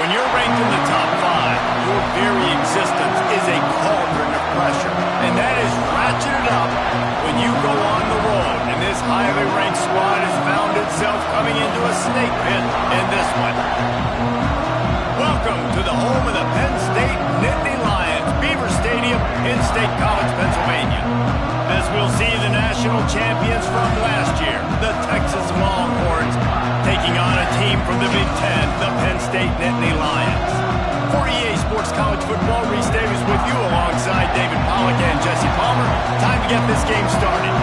When you're ranked in the top 5, your very existence is a cauldron of pressure. And that is ratcheted up when you go on the road. And this highly ranked squad has found itself coming into a snake pit in this one. Welcome to the home of the Penn State Nittany Lions, Beaver Stadium in State College, Pennsylvania. As we'll see the national champions from last year, the Texas Longhorns, taking on a team from the Big Ten, the Penn State Nittany Lions. For EA Sports College Football, Reese Davis with you alongside David Pollack and Jesse Palmer. Time to get this game started.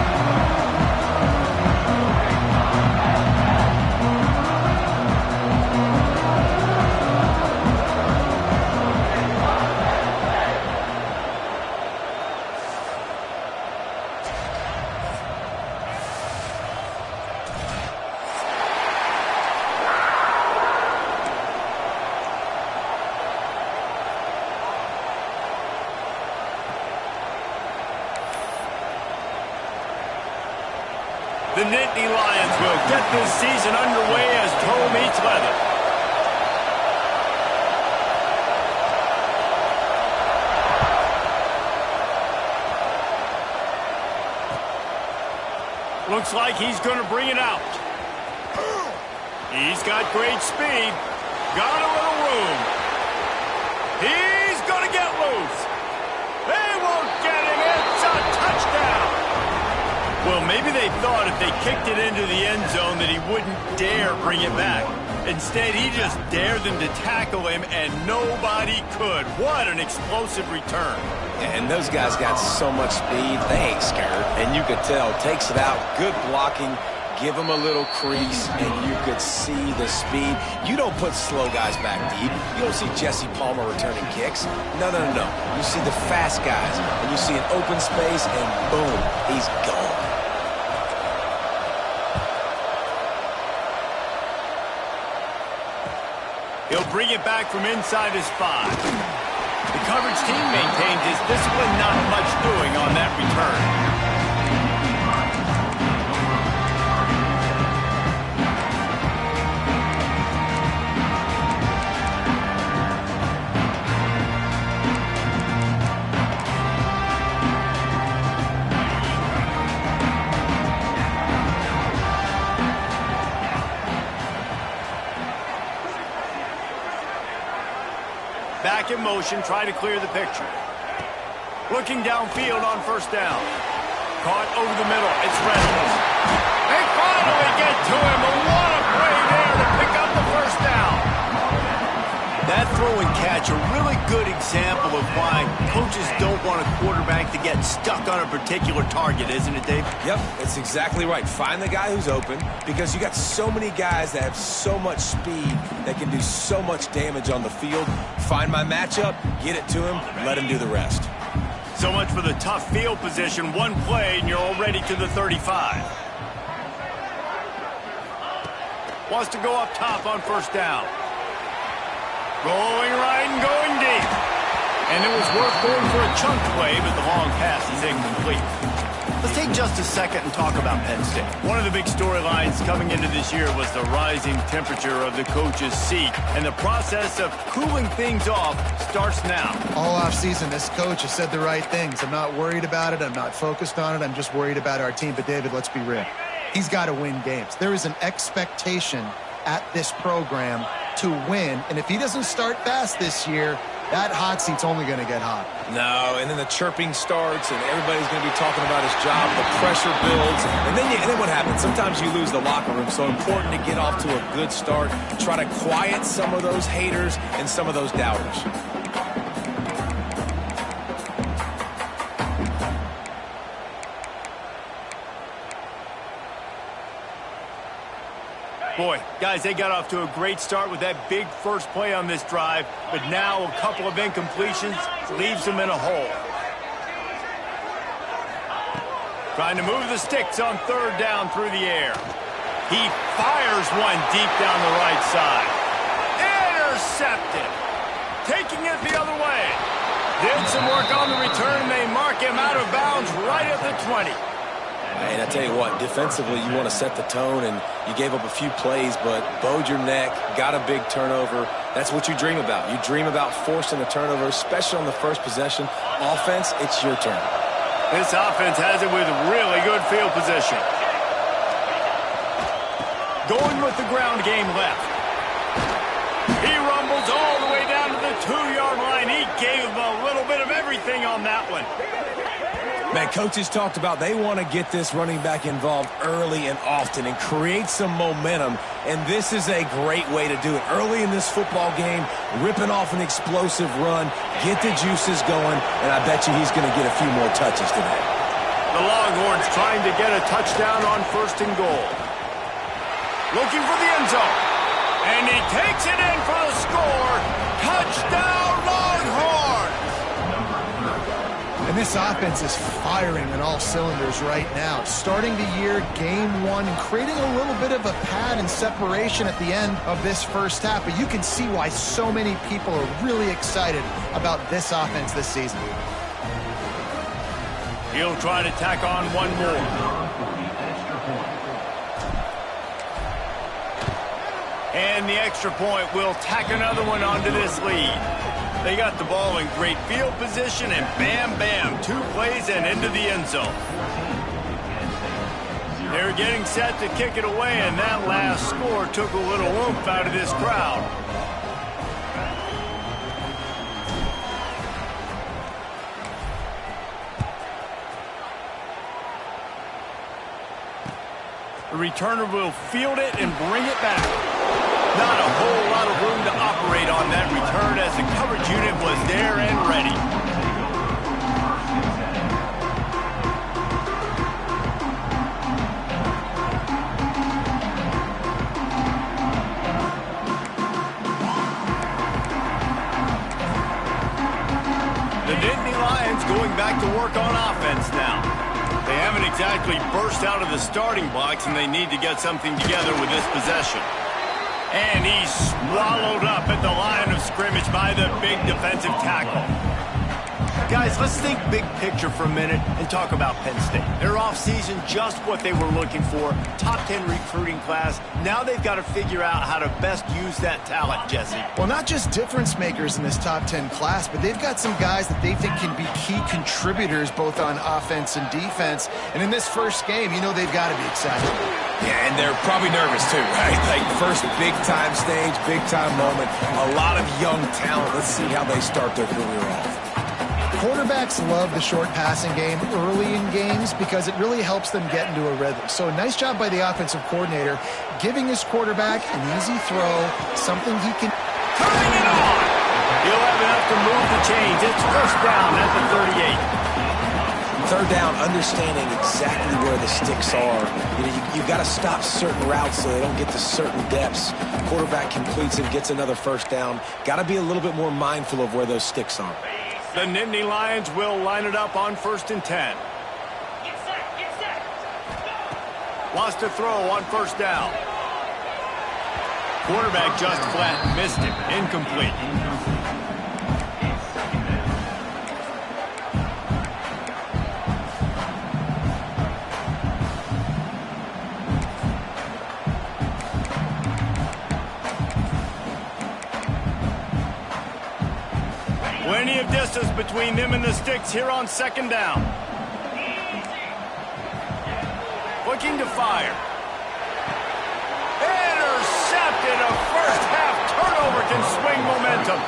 The Nittany Lions will get this season underway as toe meets leather. Looks like he's going to bring it out. He's got great speed. Got a little room. He's going to get loose. They won't get him. It's a touchdown. Well, maybe they thought if they kicked it into the end zone that he wouldn't dare bring it back. Instead, he just dared them to tackle him, and nobody could. What an explosive return. And those guys got so much speed, they ain't scared. And you could tell, takes it out, good blocking, give him a little crease, and you could see the speed. You don't put slow guys back deep. You don't see Jesse Palmer returning kicks. No. You see the fast guys, and you see an open space, and boom, he's gone. He'll bring it back from inside his 5. The coverage team maintained his discipline, not much doing on that return. Back in motion, try to clear the picture. Looking downfield on first down. Caught over the middle. It's Reynolds. They finally get to him. And what a play there to pick up the first down. That throw and catch, a really good example of why coaches don't want a quarterback to get stuck on a particular target, isn't it, Dave? Yep, that's exactly right. Find the guy who's open, because you got so many guys that have so much speed that can do so much damage on the field. Find my matchup, get it to him, let him do the rest. So much for the tough field position. One play, and you're already to the 35. Wants to go up top on first down. Rolling right and going deep. And it was worth going for a chunk play, but the long pass is incomplete. Let's take just a second and talk about Penn State. One of the big storylines coming into this year was the rising temperature of the coach's seat. And the process of cooling things off starts now. All offseason, this coach has said the right things. I'm not worried about it. I'm not focused on it. I'm just worried about our team. But, David, let's be real. He's got to win games. There is an expectation at this program to win, and if he doesn't start fast this year, that hot seat's only going to get hot. No, and then the chirping starts, and everybody's going to be talking about his job. The pressure builds, and then what happens? Sometimes you lose the locker room, so important to get off to a good start. Try to quiet some of those haters and some of those doubters. Boy, guys, they got off to a great start with that big first play on this drive, but now a couple of incompletions leaves them in a hole. Trying to move the sticks on third down through the air. He fires one deep down the right side. Intercepted. Taking it the other way. Did some work on the return. They mark him out of bounds right at the 20. And I tell you what, defensively, you want to set the tone, and you gave up a few plays, but bowed your neck, got a big turnover. That's what you dream about. You dream about forcing a turnover, especially on the first possession. Offense, it's your turn. This offense has it with really good field position. Going with the ground game left. He rumbles all the way down to the 2-yard line. He gave him a little bit of everything on that one. Man, coaches talked about they want to get this running back involved early and often and create some momentum, and this is a great way to do it. Early in this football game, ripping off an explosive run, get the juices going, and I bet you he's going to get a few more touches today. The Longhorns trying to get a touchdown on 1st and goal. Looking for the end zone. And he takes it in for the score. Touchdown, Longhorns! And this offense is firing on all cylinders right now. Starting the year, game 1, and creating a little bit of a pad and separation at the end of this first half. But you can see why so many people are really excited about this offense this season. He'll try to tack on one more. And the extra point will tack another one onto this lead. They got the ball in great field position, and bam, bam, 2 plays and into the end zone. They're getting set to kick it away, and that last score took a little oomph out of this crowd. The returner will field it and bring it back. Not a whole lot of room to operate on that return as the coverage unit was there and ready. The Nittany Lions going back to work on offense now. They haven't exactly burst out of the starting blocks, and they need to get something together with this possession. And he's swallowed up at the line of scrimmage by the big defensive tackle. Guys, let's think big picture for a minute and talk about Penn State. Their offseason, just what they were looking for. Top 10 recruiting class. Now they've got to figure out how to best use that talent, Jesse. Well, not just difference makers in this top 10 class, but they've got some guys that they think can be key contributors both on offense and defense. And in this first game, you know they've got to be excited. Yeah, and they're probably nervous too, right? Like first big-time stage, big-time moment. A lot of young talent. Let's see how they start their career off. Quarterbacks love the short passing game early in games because it really helps them get into a rhythm. So a nice job by the offensive coordinator giving his quarterback an easy throw, something he can... Turning it on! He'll have enough to move the chains. It's first down at the 38. Third down, understanding exactly where the sticks are. You know, you got to stop certain routes so they don't get to certain depths. Quarterback completes it, gets another first down. Got to be a little bit more mindful of where those sticks are. The Nittany Lions will line it up on 1st and 10. Lost a throw on first down. Quarterback just flat missed him. Incomplete. Plenty of distance between them and the sticks here on 2nd down. Looking to fire. Intercepted. A first half turnover can swing momentum.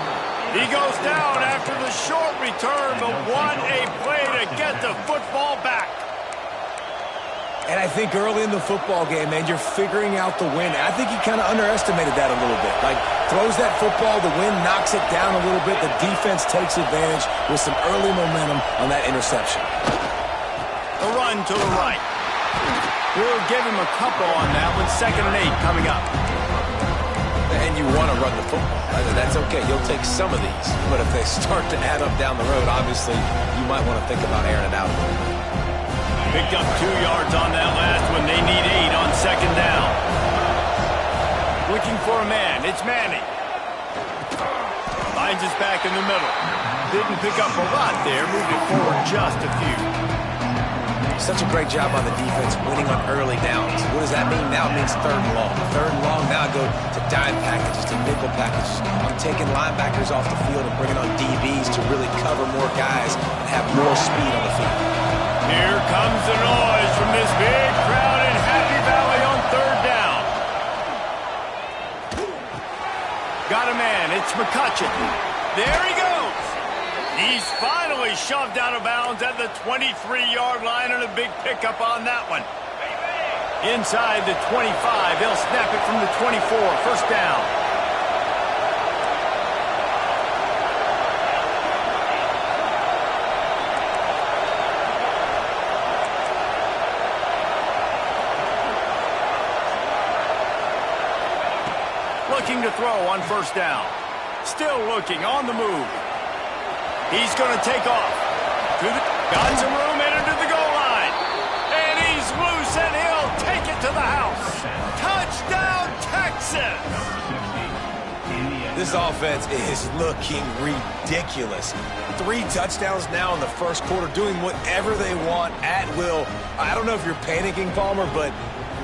He goes down after the short return, but what a play to get the football back. And I think early in the football game, man, you're figuring out the wind. I think he kind of underestimated that a little bit. Like, throws that football, the wind knocks it down a little bit. The defense takes advantage with some early momentum on that interception. A run to the right. We'll give him a couple on that one. 2nd and 8 coming up. And you want to run the football. That's okay. You'll take some of these. But if they start to add up down the road, obviously, you might want to think about airing it out a little bit. Picked up 2 yards on that last one. They need 8 on 2nd down. Looking for a man. It's Manning. Finds his back in the middle. Didn't pick up a lot there. Moved it forward just a few. Such a great job on the defense winning on early downs. What does that mean? Now it means third and long. Third and long, now I go to dime packages, to nickel packages. I'm taking linebackers off the field and bringing on DBs to really cover more guys and have more speed on the field. Here comes the noise from this big crowd in Happy Valley on third down. Got a man. It's McCutcheon. There he goes. He's finally shoved out of bounds at the 23-yard line, and a big pickup on that one. Inside the 25, they'll snap it from the 24. First down. Looking to throw on first down. Still looking on the move. He's going to take off. Got some room in into the goal line. And he's loose, and he'll take it to the house. Touchdown, Texas! This offense is looking ridiculous. 3 touchdowns now in the first quarter, doing whatever they want at will. I don't know if you're panicking, Palmer, but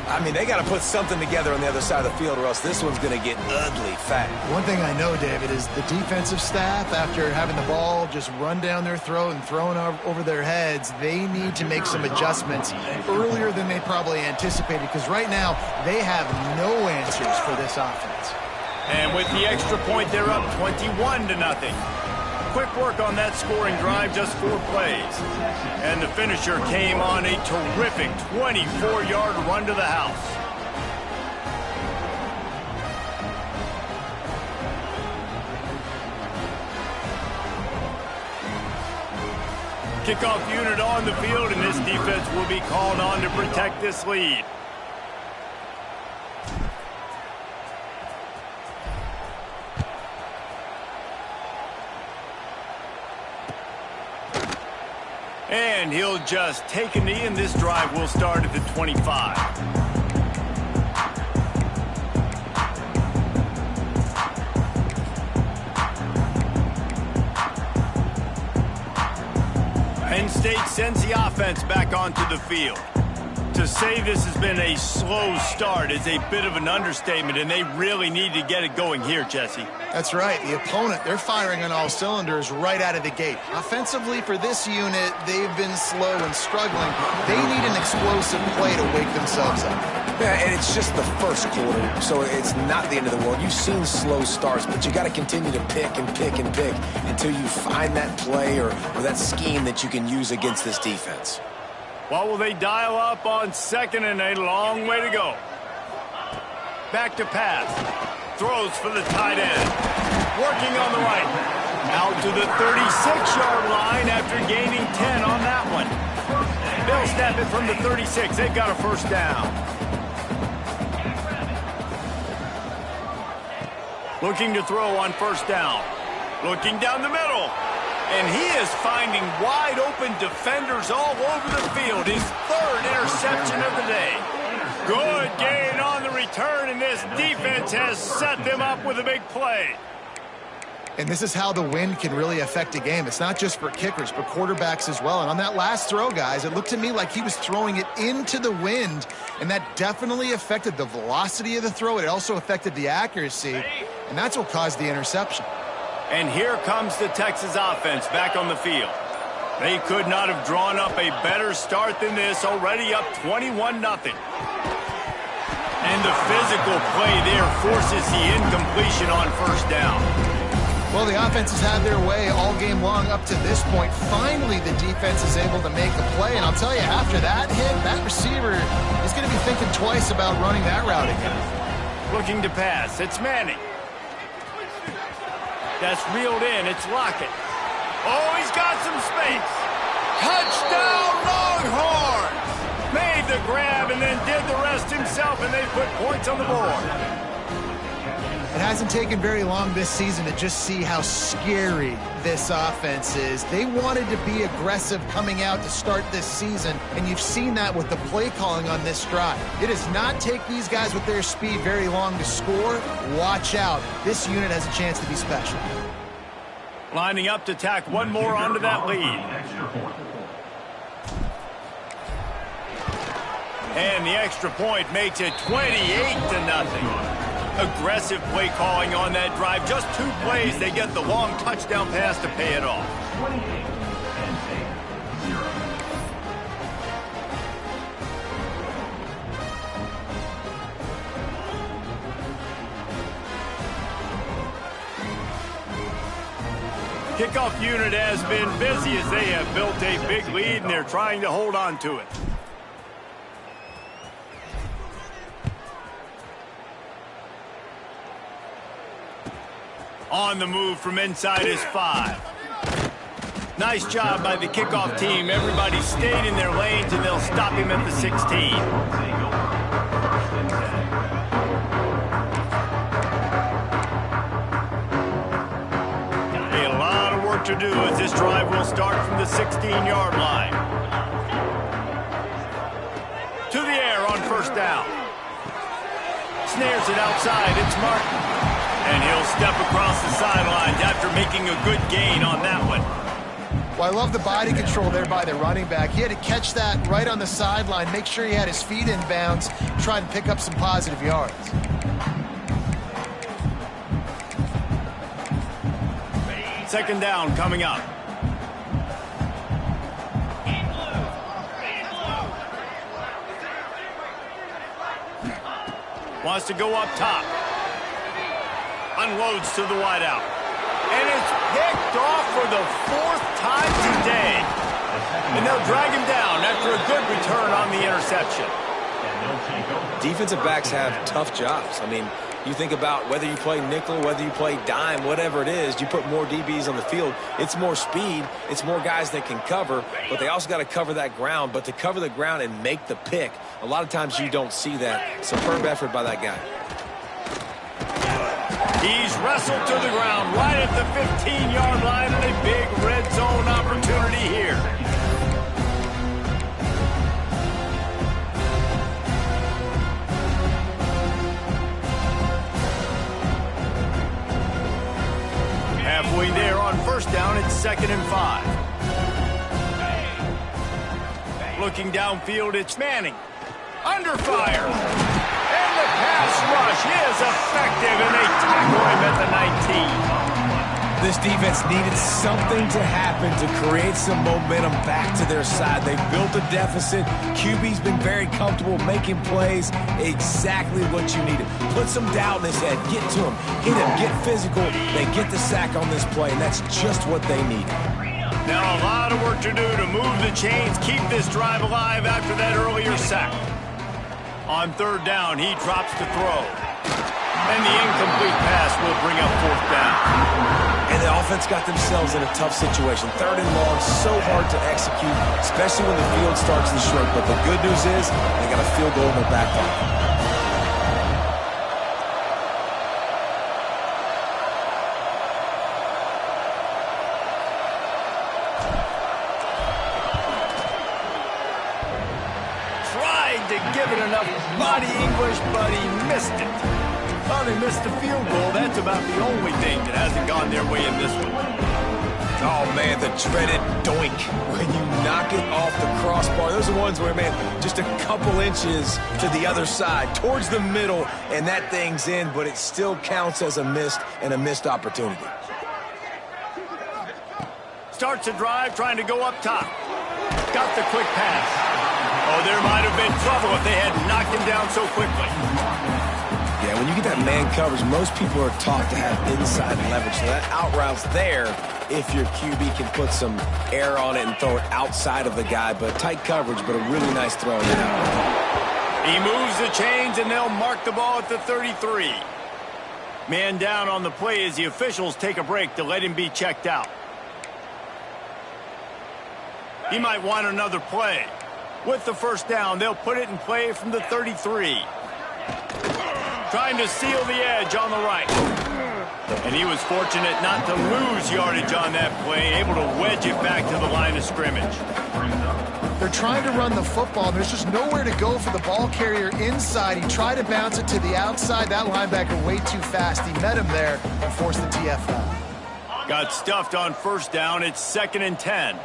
I mean, they got to put something together on the other side of the field, or else this one's going to get ugly fast. One thing I know, David, is the defensive staff, after having the ball just run down their throat and thrown over their heads, they need to make some adjustments earlier than they probably anticipated, because right now they have no answers for this offense. And with the extra point, they're up 21-0. Quick work on that scoring drive, just 4 plays. And the finisher came on a terrific 24-yard run to the house. Kickoff unit on the field, and this defense will be called on to protect this lead. And he'll just take a knee, and this drive will start at the 25. Penn State sends the offense back onto the field. To say this has been a slow start is a bit of an understatement, and they really need to get it going here, Jesse. That's right. The opponent, they're firing on all cylinders right out of the gate. Offensively, for this unit, they've been slow and struggling. They need an explosive play to wake themselves up. Yeah, and it's just the first quarter, so it's not the end of the world. You've seen slow starts, but you got to continue to pick and pick and pick until you find that play or that scheme that you can use against this defense. What will they dial up on second and a long way to go? Back to pass. Throws for the tight end. Working on the right. Out to the 36-yard line after gaining 10 on that one. They'll snap it from the 36. They've got a first down. Looking to throw on first down. Looking down the middle. And he is finding wide-open defenders all over the field. His 3rd interception of the day. Good gain on the return, and this defense has set them up with a big play. And this is how the wind can really affect a game. It's not just for kickers, but quarterbacks as well. And on that last throw, guys, it looked to me like he was throwing it into the wind, and that definitely affected the velocity of the throw. It also affected the accuracy, and that's what caused the interception. And here comes the Texas offense back on the field. They could not have drawn up a better start than this, already up 21-0. And the physical play there forces the incompletion on first down. Well, the offense has had their way all game long up to this point. Finally, the defense is able to make a play. And I'll tell you, after that hit, that receiver is going to be thinking twice about running that route again. Looking to pass. It's Manning. That's reeled in. It's Lockett. Oh, he's got some space. Touchdown, Longhorns! Made the grab and then did the rest himself, and they put points on the board. It hasn't taken very long this season to just see how scary this offense is. They wanted to be aggressive coming out to start this season, and you've seen that with the play calling on this drive. It does not take these guys with their speed very long to score. Watch out. This unit has a chance to be special. Lining up to tack one more onto that lead. And the extra point makes it 28-0. Aggressive play calling on that drive. Just 2 plays, they get the long touchdown pass to pay it off. Kickoff unit has been busy as they have built a big lead and they're trying to hold on to it. On the move from inside his 5. Nice job by the kickoff team. Everybody stayed in their lanes and they'll stop him at the 16. To do as this drive will start from the 16-yard line. To the air on first down. Snares it outside. It's Martin. And he'll step across the sidelines after making a good gain on that one. Well, I love the body control there by the running back. He had to catch that right on the sideline, make sure he had his feet in bounds, try and pick up some positive yards. Second down coming up. Wants to go up top. Unloads to the wideout. And it's picked off for the 4th time today. And they'll drag him down after a good return on the interception. Defensive backs have tough jobs. I mean, you think about whether you play nickel, whether you play dime, whatever it is, you put more DBs on the field. It's more speed. It's more guys that can cover, but they also got to cover that ground. But to cover the ground and make the pick, a lot of times you don't see that. Superb effort by that guy. He's wrestled to the ground right at the 15-yard line and a big red zone opportunity here. Halfway there on first down, it's 2nd and 5. Looking downfield, it's Manning. Under fire. And the pass rush is effective, and they tackle him at the 19. This defense needed something to happen to create some momentum back to their side. They built a deficit. QB's been very comfortable making plays. Exactly what you needed. Put some doubt in his head. Get to him. Hit him. Get physical. They get the sack on this play, and that's just what they needed. Now a lot of work to do to move the chains, keep this drive alive after that earlier sack. On third down, he drops to throw. And the incomplete pass will bring up 4th down. And the offense got themselves in a tough situation. 3rd and long, so hard to execute, especially when the field starts to shrink. But the good news is they got a field goal in their back pocket. To give it enough body English, but he missed it. Well, they missed the field goal. That's about the only thing that hasn't gone their way in this one. Oh, man, the dreaded doink when you knock it off the crossbar. Those are ones where, man, just a couple inches to the other side, towards the middle, and that thing's in, but it still counts as a missed opportunity. Starts a drive trying to go up top. Got the quick pass. Oh, there might have been trouble if they had knocked him down so quickly. Yeah, when you get that man coverage, most people are taught to have inside leverage. So that out route's there if your QB can put some air on it and throw it outside of the guy. But tight coverage, but a really nice throw in that out. He moves the chains, and they'll mark the ball at the 33. Man down on the play as the officials take a break to let him be checked out. He might want another play. With the first down, they'll put it in play from the 33. Trying to seal the edge on the right. And he was fortunate not to lose yardage on that play, able to wedge it back to the line of scrimmage. They're trying to run the football. There's just nowhere to go for the ball carrier inside. He tried to bounce it to the outside. That linebacker way too fast. He met him there and forced the TFL. Got stuffed on first down. It's 2nd and 10.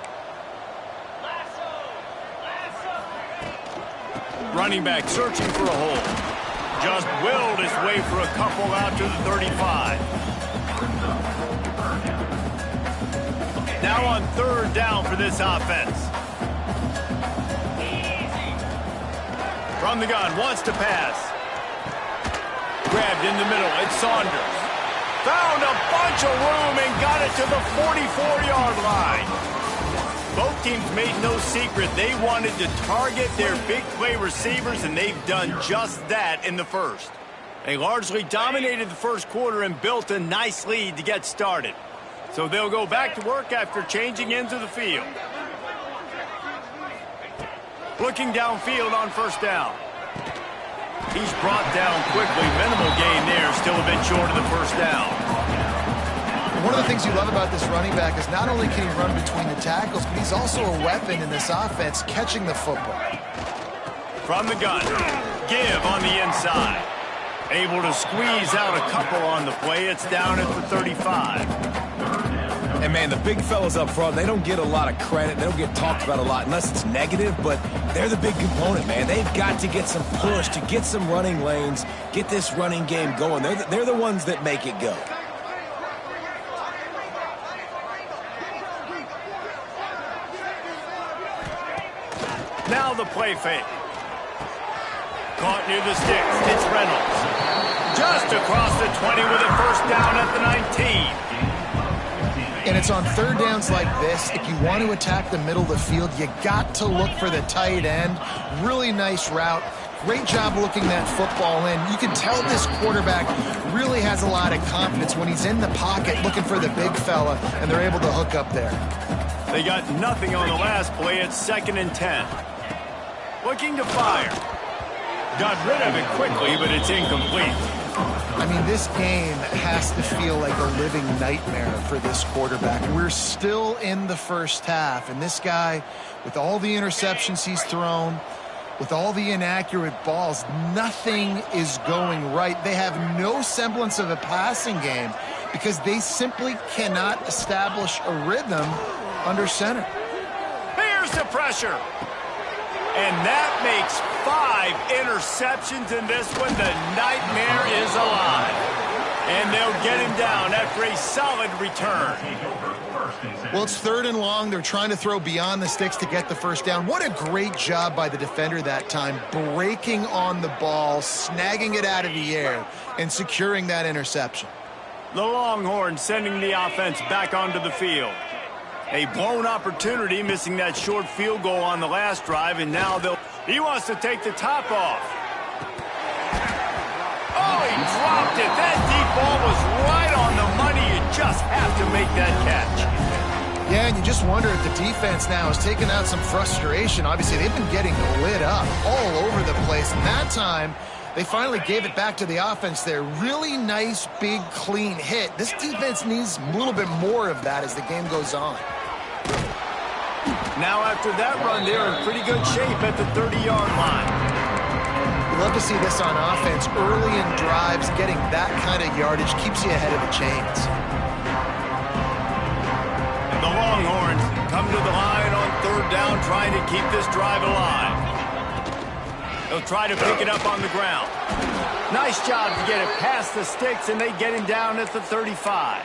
Running back searching for a hole. Just willed his way for a couple out to the 35. Now on third down for this offense. From the gun, wants to pass. Grabbed in the middle, it's Saunders. Found a bunch of room and got it to the 44-yard line. Both teams made no secret they wanted to target their big play receivers, and they've done just that in the first. They largely dominated the first quarter and built a nice lead to get started. So they'll go back to work after changing into the field. Looking downfield on first down. He's brought down quickly. Minimal gain there. Still a bit short of the first down. One of the things you love about this running back is not only can he run between the tackles, but he's also a weapon in this offense, catching the football. From the gun, give on the inside. Able to squeeze out a couple on the play. It's down at the 35. And, man, the big fellas up front, they don't get a lot of credit. They don't get talked about a lot unless it's negative, but they're the big component, man. They've got to get some push, to get some running lanes, get this running game going. They're the ones that make it go. Now the play fake. Caught near the sticks. It's Reynolds. Just across the 20 with a first down at the 19. And it's on third downs like this, if you want to attack the middle of the field, you got to look for the tight end. Really nice route. Great job looking that football in. You can tell this quarterback really has a lot of confidence when he's in the pocket looking for the big fella, and they're able to hook up there. They got nothing on the last play. It's 2nd and 10. Looking to fire. Got rid of it quickly, but it's incomplete. I mean, this game has to feel like a living nightmare for this quarterback. We're still in the first half, and this guy, with all the interceptions he's thrown, with all the inaccurate balls, nothing is going right. They have no semblance of a passing game because they simply cannot establish a rhythm under center. Here's the pressure. And that makes 5 interceptions in this one. The nightmare is alive. And they'll get him down after a solid return. Well, it's 3rd and long. They're trying to throw beyond the sticks to get the first down. What a great job by the defender that time, breaking on the ball, snagging it out of the air, and securing that interception. The Longhorns sending the offense back onto the field. A blown opportunity, missing that short field goal on the last drive, and now he wants to take the top off. Oh, he dropped it. That deep ball was right on the money. You just have to make that catch. Yeah, and you just wonder if the defense now has taken out some frustration. Obviously, they've been getting lit up all over the place, and that time they finally gave it back to the offense there. Really nice, big, clean hit. This defense needs a little bit more of that as the game goes on. Now after that run, they're in pretty good shape at the 30-yard line. We love to see this on offense. Early in drives, getting that kind of yardage keeps you ahead of the chains. And the Longhorns come to the line on third down, trying to keep this drive alive. They'll try to pick it up on the ground. Nice job to get it past the sticks, and they get him down at the 35.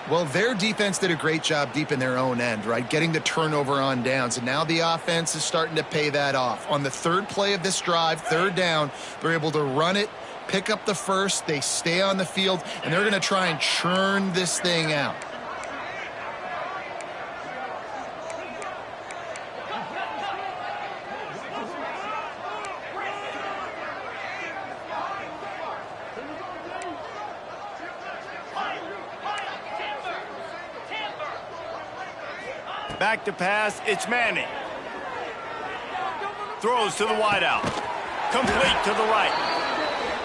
Well, their defense did a great job deep in their own end, right? Getting the turnover on downs, and now the offense is starting to pay that off. On the third play of this drive, third down, they're able to run it, pick up the first, they stay on the field, and they're going to try and churn this thing out. Back to pass, it's Manning. Throws to the wideout. Complete to the right.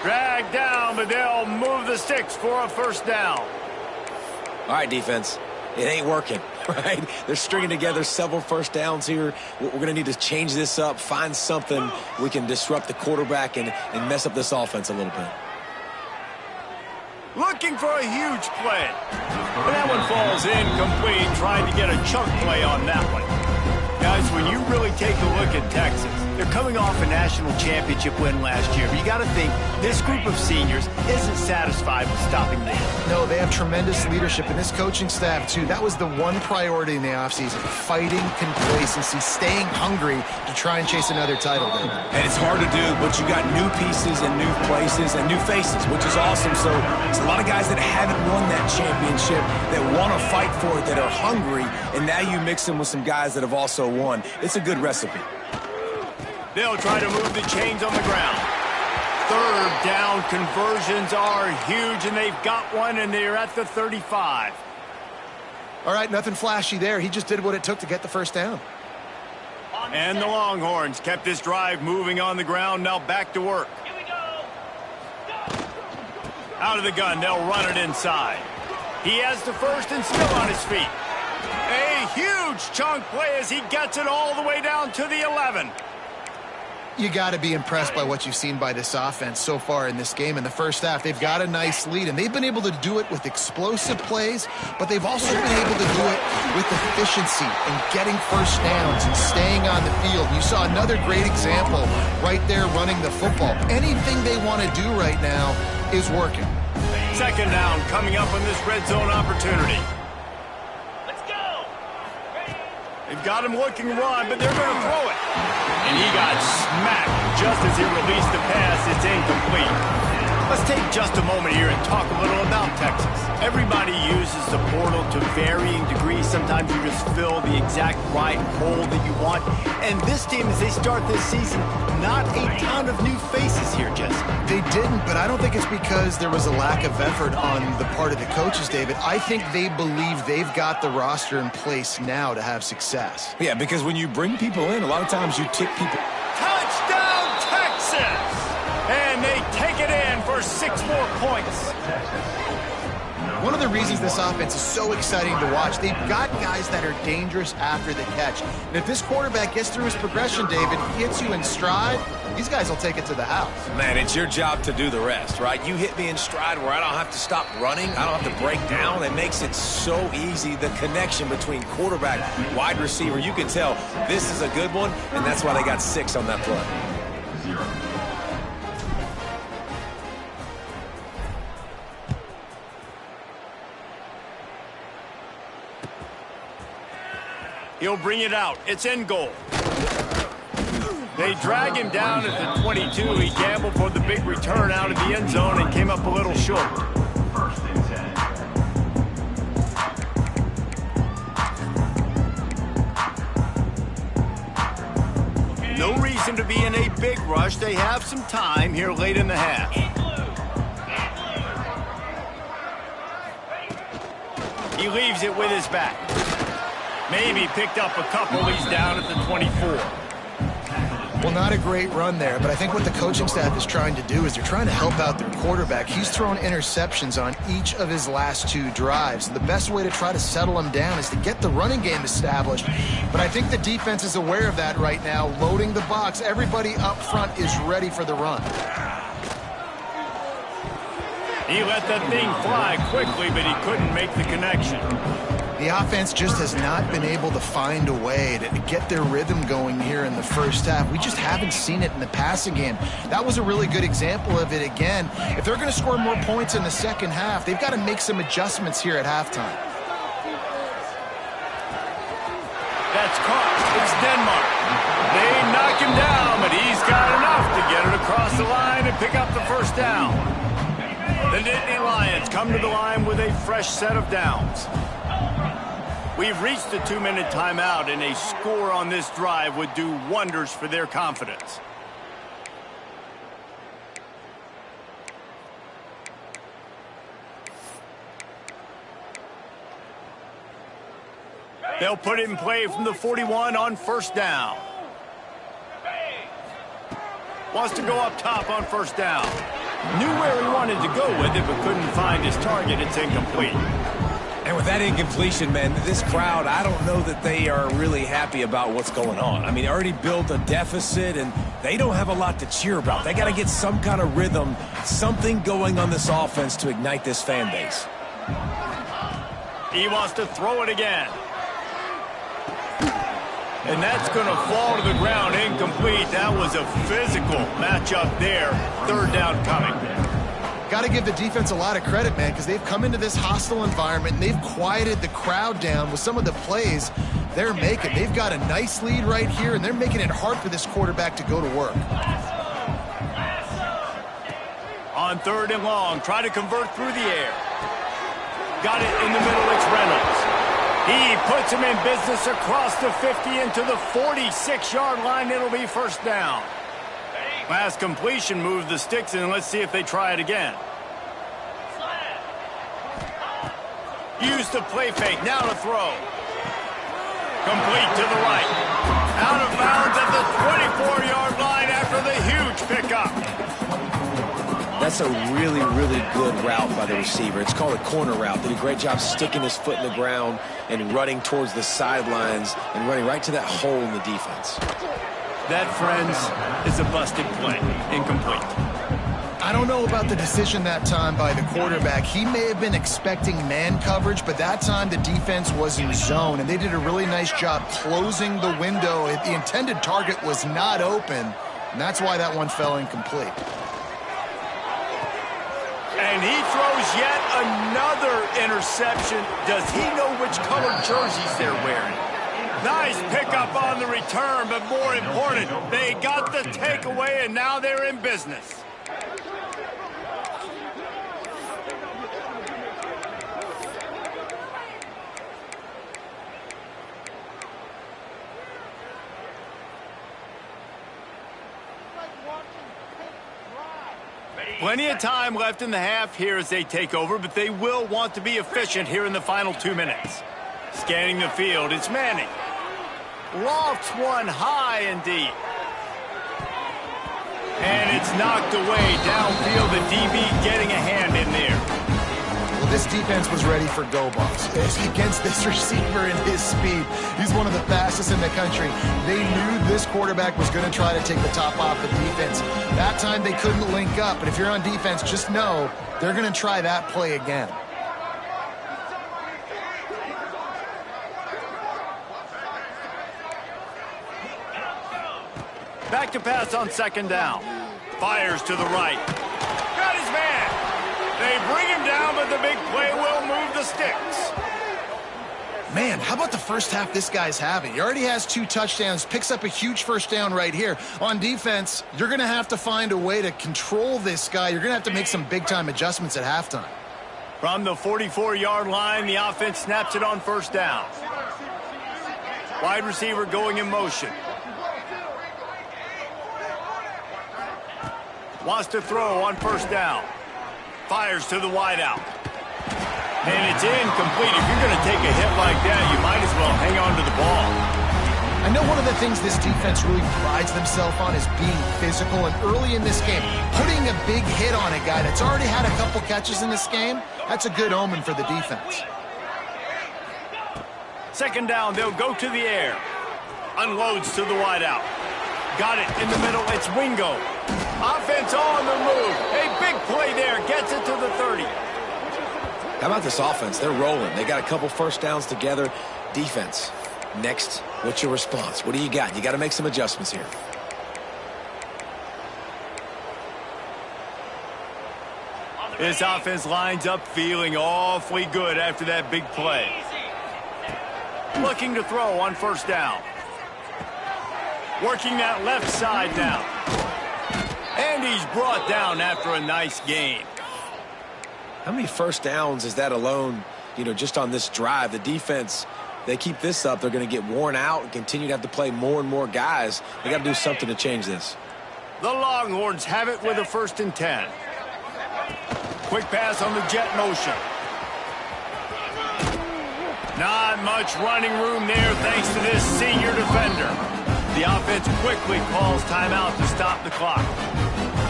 Dragged down, but they'll move the sticks for a first down. All right, defense. It ain't working, right? They're stringing together several first downs here. We're going to need to change this up, find something we can disrupt the quarterback and mess up this offense a little bit. Looking for a huge play. And that one falls incomplete, trying to get a chunk play on that one. Guys, when you really take a look at Texas, they're coming off a national championship win last year. But you got to think this group of seniors isn't satisfied with stopping there. No, they have tremendous leadership, and this coaching staff, too. That was the one priority in the offseason, fighting complacency, staying hungry to try and chase another title. And it's hard to do, but you got new pieces and new places and new faces, which is awesome. So it's a lot of guys that haven't won that championship that want to fight for it, that are hungry, and now you mix them with some guys that have also won. It's a good recipe. They'll try to move the chains on the ground. Third down conversions are huge, and they've got one, and they're at the 35. All right, nothing flashy there. He just did what it took to get the first down. And the Longhorns kept this drive moving on the ground. Now back to work. Here we go. Out of the gun, they'll run it inside. He has the first and still on his feet. A huge chunk play as he gets it all the way down to the 11. You got to be impressed by what you've seen by this offense so far in this game. In the first half, they've got a nice lead, and they've been able to do it with explosive plays, but they've also been able to do it with efficiency and getting first downs and staying on the field. You saw another great example right there running the football. Anything they want to do right now is working. Second down coming up on this red zone opportunity. Let's go. They've got him looking run, but they're going to throw it. And he got smacked just as he released the pass. It's incomplete. Let's take just a moment here and talk a little about Texas. Everybody uses the portal to varying degrees. Sometimes you just fill the exact right hole that you want. And this team, as they start this season, not a ton of new faces here, Jesse. They didn't, but I don't think it's because there was a lack of effort on the part of the coaches, David. I think they believe they've got the roster in place now to have success. Yeah, because when you bring people in, a lot of times you tick people. Touchdown, Texas! And they take it in for 6 more points. One of the reasons this offense is so exciting to watch, they've got guys that are dangerous after the catch. And if this quarterback gets through his progression, David, hits you in stride, these guys will take it to the house. Man, it's your job to do the rest, right? You hit me in stride where I don't have to stop running. I don't have to break down. It makes it so easy. The connection between quarterback, wide receiver, you can tell this is a good one, and that's why they got 6 on that play. 0. He'll bring it out. It's in goal. They drag him down at the 22. He gambled for the big return out of the end zone and came up a little short. No reason to be in a big rush. They have some time here late in the half. He leaves it with his back. Maybe picked up a couple. He's down at the 24. Well, not a great run there, but I think what the coaching staff is trying to do is they're trying to help out their quarterback. He's thrown interceptions on each of his last 2 drives. The best way to try to settle him down is to get the running game established. But I think the defense is aware of that right now, loading the box. Everybody up front is ready for the run. He let that thing fly quickly, but he couldn't make the connection. The offense just has not been able to find a way to get their rhythm going here in the first half. We just haven't seen it in the passing game. That was a really good example of it again. If they're going to score more points in the second half, they've got to make some adjustments here at halftime. That's caught. It's Denmark. They knock him down, but he's got enough to get it across the line and pick up the first down. The Nittany Lions come to the line with a fresh set of downs. We've reached the 2-minute timeout, and a score on this drive would do wonders for their confidence. They'll put it in play from the 41 on first down. Wants to go up top on first down. Knew where he wanted to go with it, but couldn't find his target. It's incomplete. And with that incompletion, man, this crowd, I don't know that they are really happy about what's going on. I mean, they already built a deficit, and they don't have a lot to cheer about. They got to get some kind of rhythm, something going on this offense to ignite this fan base. He wants to throw it again. And that's going to fall to the ground incomplete. That was a physical matchup there. Third down coming. Got to give the defense a lot of credit, man, because they've come into this hostile environment and they've quieted the crowd down with some of the plays they're making. They've got a nice lead right here, and they're making it hard for this quarterback to go to work. On third and long, try to convert through the air. Got it in the middle, it's Reynolds. He puts him in business across the 50 into the 46-yard line. It'll be first down. Last completion moved the sticks, and let's see if they try it again. Use the play fake, now to throw. Complete to the right. Out of bounds at the 24-yard line after the huge pickup. That's a really, really good route by the receiver. It's called a corner route. Did a great job sticking his foot in the ground and running towards the sidelines and running right to that hole in the defense. That, friends, is a busted play. Incomplete. I don't know about the decision that time by the quarterback. He may have been expecting man coverage, but that time the defense was in zone, and they did a really nice job closing the window. The intended target was not open, and that's why that one fell incomplete. And he throws yet another interception. Does he know which colored jerseys they're wearing? Nice pickup on the return, but more important, they got the takeaway, and now they're in business. Plenty of time left in the half here as they take over, but they will want to be efficient here in the final 2 minutes. Scanning the field, it's Manning. Lofts one high and deep. And it's knocked away downfield. The DB getting a hand in there. Well, this defense was ready for go balls against this receiver and his speed. He's one of the fastest in the country. They knew this quarterback was going to try to take the top off the defense. That time they couldn't link up, but if you're on defense, just know they're going to try that play again. Back to pass on second down. Fires to the right. Got his man. They bring him down, but the big play will move the sticks. Man, how about the first half this guy's having? He already has 2 touchdowns, picks up a huge first down right here. On defense, you're going to have to find a way to control this guy. You're going to have to make some big-time adjustments at halftime. From the 44-yard line, the offense snaps it on first down. Wide receiver going in motion. Wants to throw on first down. Fires to the wideout. And it's incomplete. If you're going to take a hit like that, you might as well hang on to the ball. I know one of the things this defense really prides themselves on is being physical. And early in this game, putting a big hit on a guy that's already had a couple catches in this game, that's a good omen for the defense. Second down, they'll go to the air. Unloads to the wideout. Got it in the middle. It's Wingo. Offense on the move. A big play there. Gets it to the 30. How about this offense? They're rolling. They got a couple first downs together. Defense, next, what's your response? What do you got? You got to make some adjustments here. This offense lines up feeling awfully good after that big play. Looking to throw on first down. Working that left side now. And he's brought down after a nice gain. How many first downs is that alone, just on this drive? The defense, they keep this up, they're going to get worn out and continue to have to play more and more guys. They got to do something to change this. The Longhorns have it with a 1st and 10. Quick pass on the jet motion. Not much running room there thanks to this senior defender. The offense quickly calls timeout to stop the clock.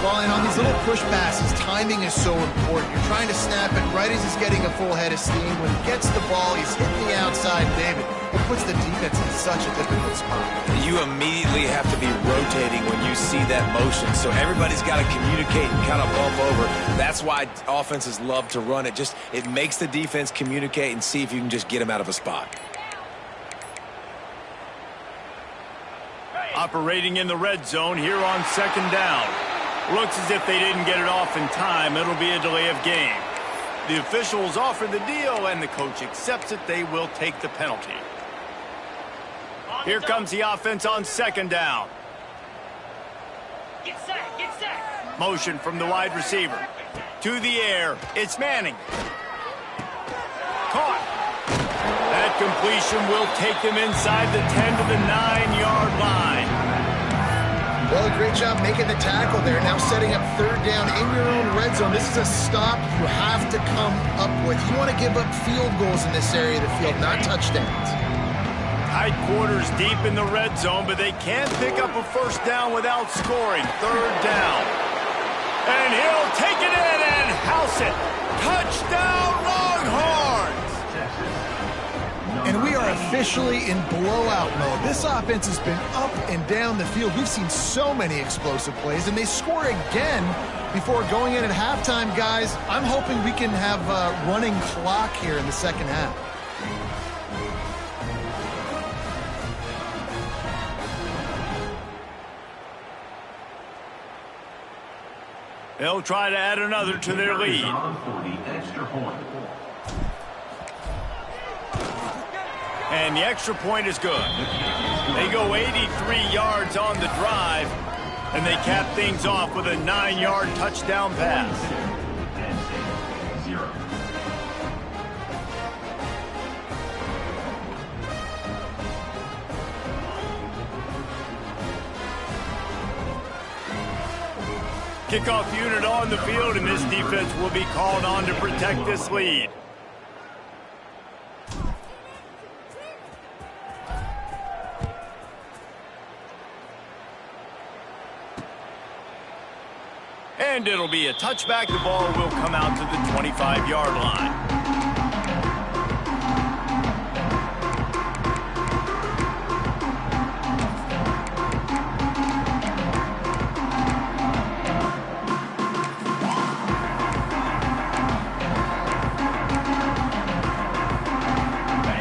Well, and on these little push passes, timing is so important. You're trying to snap it right as he's getting a full head of steam. When he gets the ball, he's hitting the outside, David. It puts the defense in such a difficult spot. You immediately have to be rotating when you see that motion. So everybody's got to communicate and kind of bump over. That's why offenses love to run it. It makes the defense communicate and see if you can just get them out of a spot. Operating in the red zone here on second down. Looks as if they didn't get it off in time. It'll be a delay of game. The officials offer the deal, and the coach accepts it. They will take the penalty. Here comes the offense on second down. Get set, get set. Motion from the wide receiver. To the air, it's Manning. Caught. That completion will take them inside the 10 to the 9-yard line. Well, a great job making the tackle there. Now setting up third down in your own red zone. This is a stop you have to come up with. You want to give up field goals in this area of the field, not touchdowns. Tight quarters deep in the red zone, but they can't pick up a first down without scoring. Third down. And he'll take it in and house it. Touchdown, Longhorns! And we are officially in blowout mode. This offense has been up and down the field. We've seen so many explosive plays, and they score again before going in at halftime, guys. I'm hoping we can have a running clock here in the second half. They'll try to add another to their lead. And the extra point is good. They go 83 yards on the drive, and they cap things off with a 9-yard touchdown pass. Kickoff unit on the field, and this defense will be called on to protect this lead. And it'll be a touchback. The ball will come out to the 25-yard line.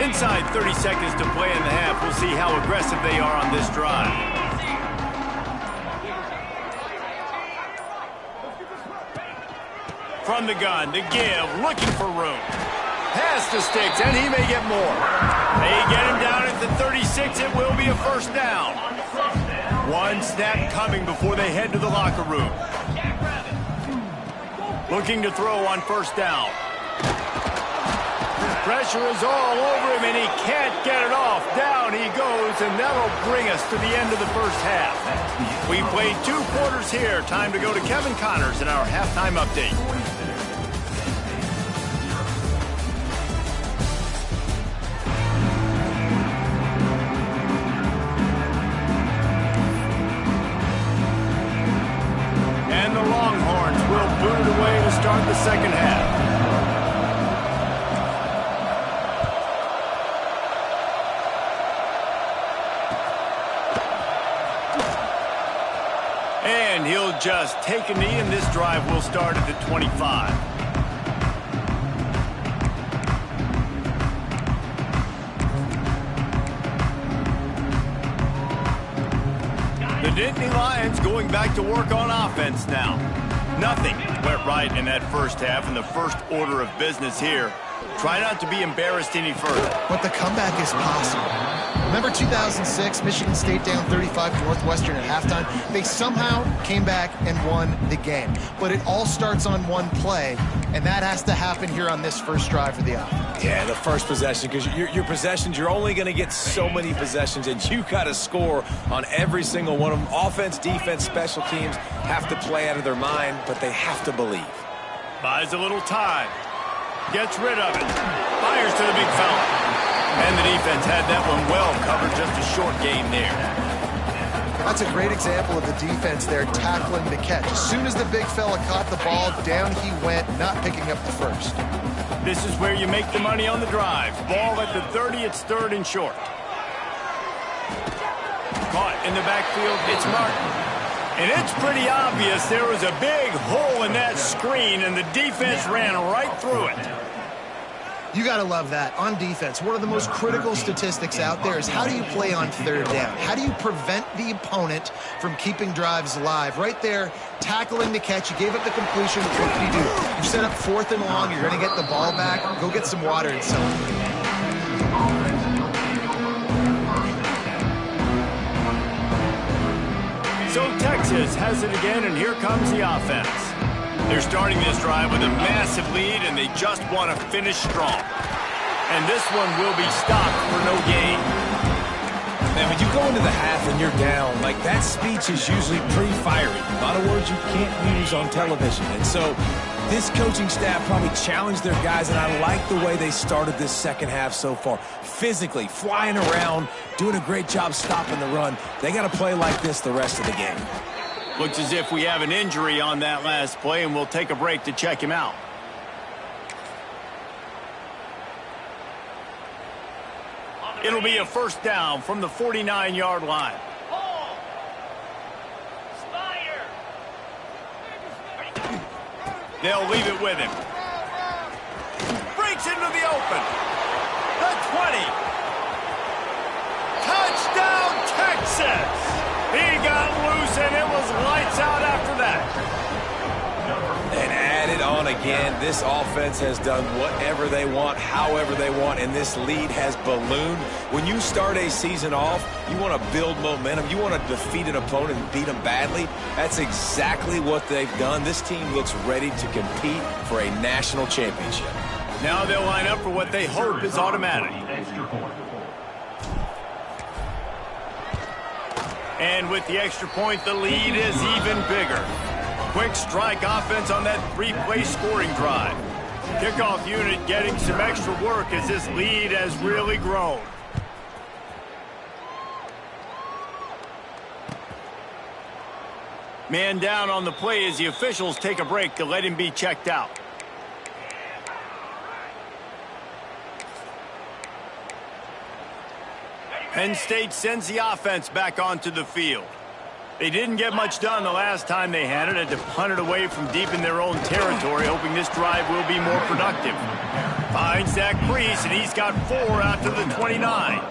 Inside 30 seconds to play in the half. We'll see how aggressive they are on this drive. From the gun, to give, looking for room. Pass to Sticks, and he may get more. They get him down at the 36. It will be a first down. One snap coming before they head to the locker room. Looking to throw on first down. Pressure is all over him, and he can't get it off. Down he goes, and that'll bring us to the end of the first half. We played 2 quarters here. Time to go to Kevin Connors in our halftime update. And the Longhorns will boot it away to start the second half. And he'll just take a knee, and this drive will start at the 25. The Nittany Lions going back to work on offense now. Nothing went right in that first half, and the first order of business here. Try not to be embarrassed any further. But the comeback is possible. Remember 2006, Michigan State down 35 to Northwestern at halftime? They somehow came back and won the game. But it all starts on one play, and that has to happen here on this first drive for the offense. Yeah, the first possession, because your possessions, you're only going to get so many possessions, and you got to score on every single one of them. Offense, defense, special teams have to play out of their mind, but they have to believe. Buys a little time. Gets rid of it. Fires to the big fella. And the defense had that one well covered. Just a short game there. That's a great example of the defense there tackling the catch. As soon as the big fella caught the ball, down he went, not picking up the first. This is where you make the money on the drive. Ball at the 30. It's third and short. Caught in the backfield. It's Martin. And it's pretty obvious there was a big hole in that screen, and the defense ran right through it. You got to love that. On defense, one of the most critical statistics out there is how do you play on third down? How do you prevent the opponent from keeping drives alive? Right there, tackling the catch. You gave up the completion. What can you do? You set up 4th and long. You're going to get the ball back. Go get some water and celebrate. So Texas has it again, and here comes the offense. They're starting this drive with a massive lead, and they just want to finish strong. And this one will be stopped for no gain. Man, when you go into the half and you're down, like that speech is usually pretty fiery. A lot of words you can't use on television. And so this coaching staff probably challenged their guys, and I like the way they started this second half so far. Physically, flying around, doing a great job stopping the run. They got to play like this the rest of the game. Looks as if we have an injury on that last play, and we'll take a break to check him out. It'll be a first down from the 49-yard line. They'll leave it with him. Breaks into the open. The 20. Touchdown, Texas! He got loose, and it was lights out after that. And added on again, this offense has done whatever they want, however they want, and this lead has ballooned. When you start a season off, you want to build momentum. You want to defeat an opponent and beat them badly. That's exactly what they've done. This team looks ready to compete for a national championship. Now they'll line up for what they hope is automatic. And with the extra point, the lead is even bigger. Quick strike offense on that 3-play scoring drive. Kickoff unit getting some extra work as this lead has really grown. Man down on the play as the officials take a break to let him be checked out. Penn State sends the offense back onto the field. They didn't get much done the last time they had it, and to punt it away from deep in their own territory, hoping this drive will be more productive. Finds Zach Priest, and he's got 4 out to the 29.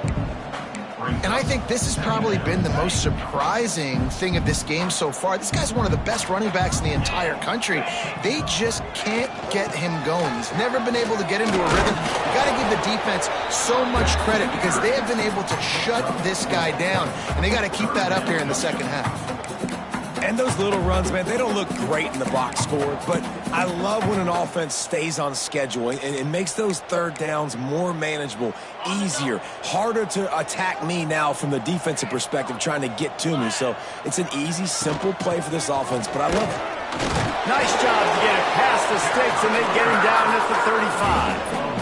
And I think this has probably been the most surprising thing of this game so far. This guy's one of the best running backs in the entire country. They just can't get him going. He's never been able to get into a rhythm. You got to give the defense so much credit because they have been able to shut this guy down, and they got to keep that up here in the second half. And those little runs, man, they don't look great in the box score, but I love when an offense stays on schedule and it makes those third downs more manageable, easier, harder to attack me now from the defensive perspective trying to get to me. So it's an easy, simple play for this offense, but I love it. Nice job to get it past the sticks, and they get him down at the 35.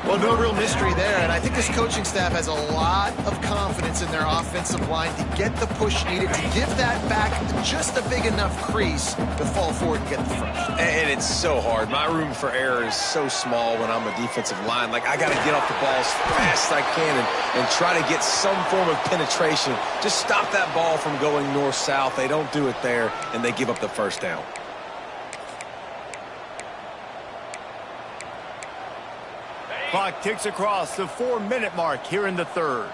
Well, no real mystery there, and I think this coaching staff has a lot of confidence in their offensive line to get the push needed, to give that back just a big enough crease to fall forward and get the first. And it's so hard. My room for error is so small when I'm a defensive line. Like, I got to get off the ball as fast as I can and try to get some form of penetration. Just stop that ball from going north-south. They don't do it there, and they give up the first down. Clock ticks across the 4-minute mark here in the third.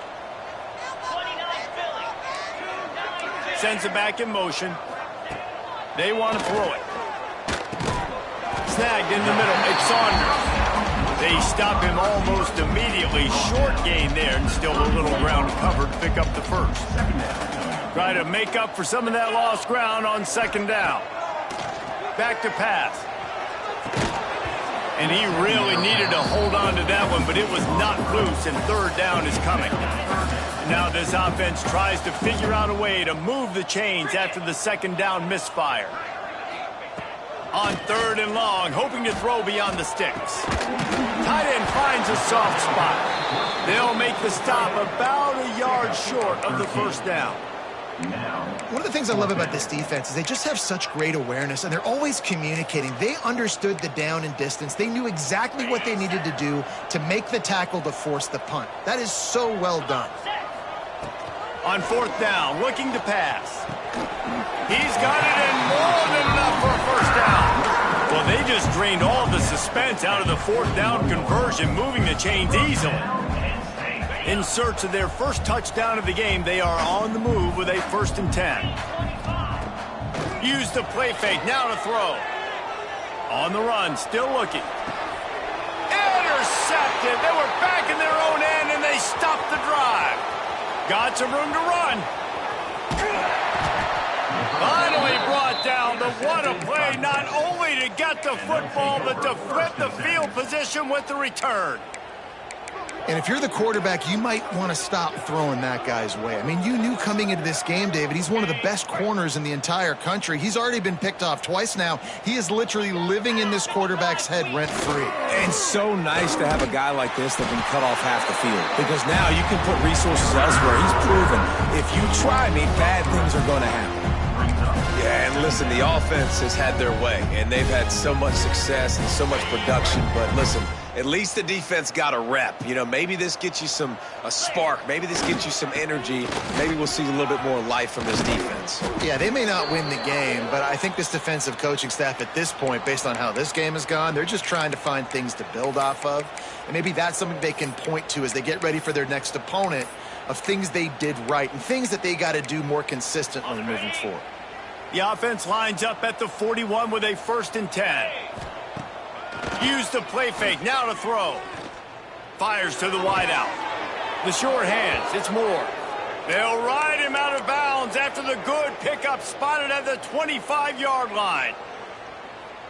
Sends it back in motion. They want to throw it. Snagged in the middle. It's Saunders. They stop him almost immediately. Short gain there, and still a little ground covered to pick up the first. Try to make up for some of that lost ground on second down. Back to pass. And he really needed to hold on to that one, but it was not loose, and third down is coming. Now this offense tries to figure out a way to move the chains after the second down misfire. On third and long, hoping to throw beyond the sticks. Tight end finds a soft spot. They'll make the stop about a yard short of the first down. One of the things I love about this defense is they just have such great awareness, and they're always communicating. They understood the down and distance. They knew exactly what they needed to do to make the tackle to force the punt. That is so well done. On fourth down, looking to pass. He's got it in more than enough for a first down. Well, They just drained all the suspense out of the fourth down conversion, moving the chains easily. In search of their first touchdown of the game, they are on the move with a 1st and 10. Use the play fake, now to throw. On the run, still looking. Intercepted. They were back in their own end, and they stopped the drive. Got some room to run. Finally brought down. The what a play, not only to get the football, but to flip the field position with the return. And if you're the quarterback, you might want to stop throwing that guy's way. I mean, you knew coming into this game, David, he's one of the best corners in the entire country. He's already been picked off twice now. He is literally living in this quarterback's head rent-free. And so nice to have a guy like this that can cut off half the field, because now you can put resources elsewhere. He's proven if you try me, bad things are going to happen. Yeah, and listen, the offense has had their way, and they've had so much success and so much production, but listen, at least the defense got a rep. You know, maybe this gets you a spark. Maybe this gets you some energy. Maybe we'll see a little bit more life from this defense. Yeah, they may not win the game, but I think this defensive coaching staff at this point, based on how this game has gone, they're just trying to find things to build off of. And maybe that's something they can point to as they get ready for their next opponent, of things they did right and things that they got to do more consistently moving forward. The offense lines up at the 41 with a 1st and 10. Use the play fake, now to throw. Fires to the wideout. The short hands, it's Moore. They'll ride him out of bounds after the good pickup, spotted at the 25-yard line.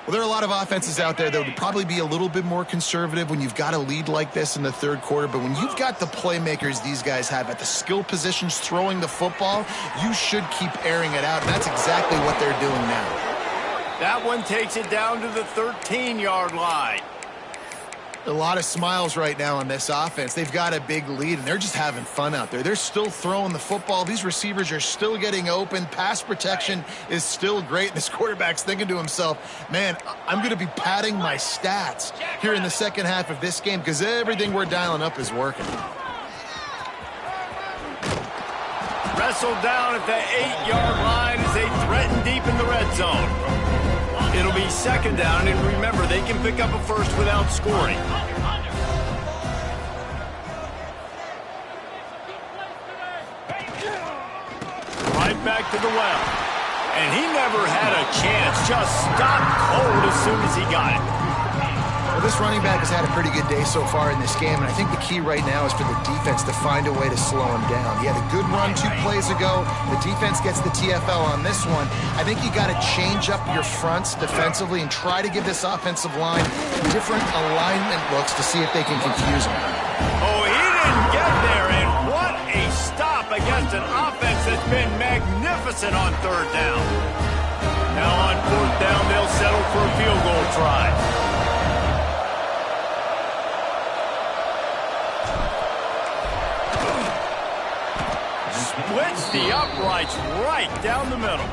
Well, there are a lot of offenses out there that would probably be a little bit more conservative when you've got a lead like this in the third quarter. But when you've got the playmakers these guys have at the skill positions throwing the football, you should keep airing it out. And that's exactly what they're doing now. That one takes it down to the 13-yard line. A lot of smiles right now on this offense. They've got a big lead, and they're just having fun out there. They're still throwing the football. These receivers are still getting open. Pass protection is still great. This quarterback's thinking to himself, man, I'm going to be padding my stats here in the second half of this game because everything we're dialing up is working. Wrestled down at the 8-yard line as they threaten deep in the red zone. It'll be 2nd down, and remember, they can pick up a first without scoring. Right back to the well. And he never had a chance, just stopped cold as soon as he got it. Well, this running back has had a pretty good day so far in this game, and I think the key right now is for the defense to find a way to slow him down. He had a good run 2 plays ago. The defense gets the TFL on this one. I think you got to change up your fronts defensively and try to give this offensive line different alignment looks to see if they can confuse him. Oh, he didn't get there, and what a stop against an offense that's been magnificent on 3rd down. Now on 4th down, they'll settle for a field goal try. Splits the uprights right down the middle.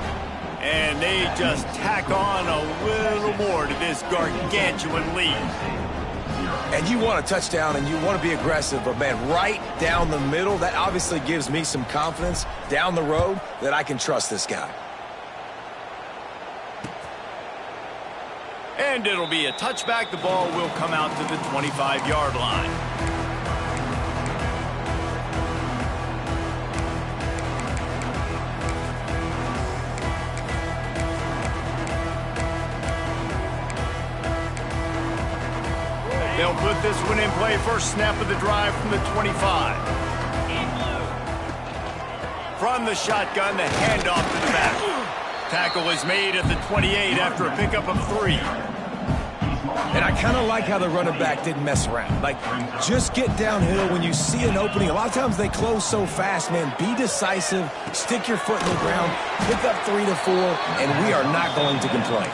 And they just tack on a little more to this gargantuan lead. And you want a touchdown and you want to be aggressive, but man, right down the middle, that obviously gives me some confidence down the road that I can trust this guy. And it'll be a touchback. The ball will come out to the 25-yard line. They'll put this one in play. First snap of the drive from the 25. From the shotgun, the handoff to the back. Tackle is made at the 28 after a pickup of 3. And I kind of like how the running back didn't mess around. Like, just get downhill when you see an opening. A lot of times they close so fast, man. Be decisive, stick your foot in the ground, pick up 3 to 4, and we are not going to complain.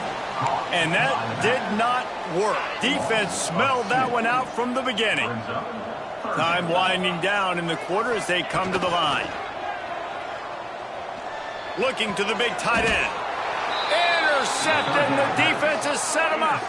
And that did not work. Defense smelled that one out from the beginning. Time winding down in the quarter as they come to the line. Looking to the big tight end. Intercepted, and the defense has set him up.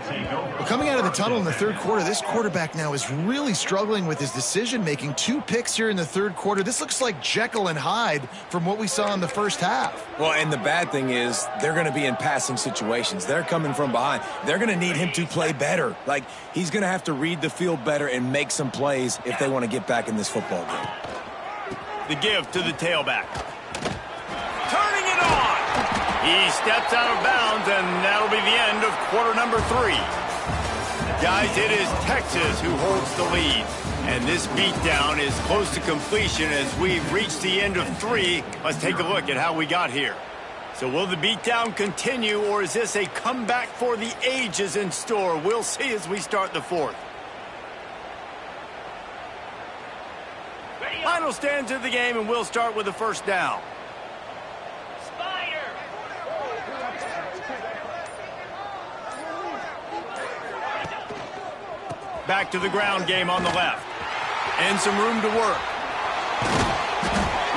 Well, coming out of the tunnel in the third quarter, this quarterback now is really struggling with his decision-making. 2 picks here in the third quarter. This looks like Jekyll and Hyde from what we saw in the first half. Well, and the bad thing is they're going to be in passing situations. They're coming from behind. They're going to need him to play better. Like, he's going to have to read the field better and make some plays if they want to get back in this football game. The give to the tailback. Turning it on. He steps out of bounds, and that'll be the end of quarter number 3. Guys, it is Texas who holds the lead. And this beatdown is close to completion as we've reached the end of 3. Let's take a look at how we got here. So will the beatdown continue, or is this a comeback for the ages in store? We'll see as we start the 4th. Final stanza of the game, and we'll start with the first down. Back to the ground game on the left. And some room to work.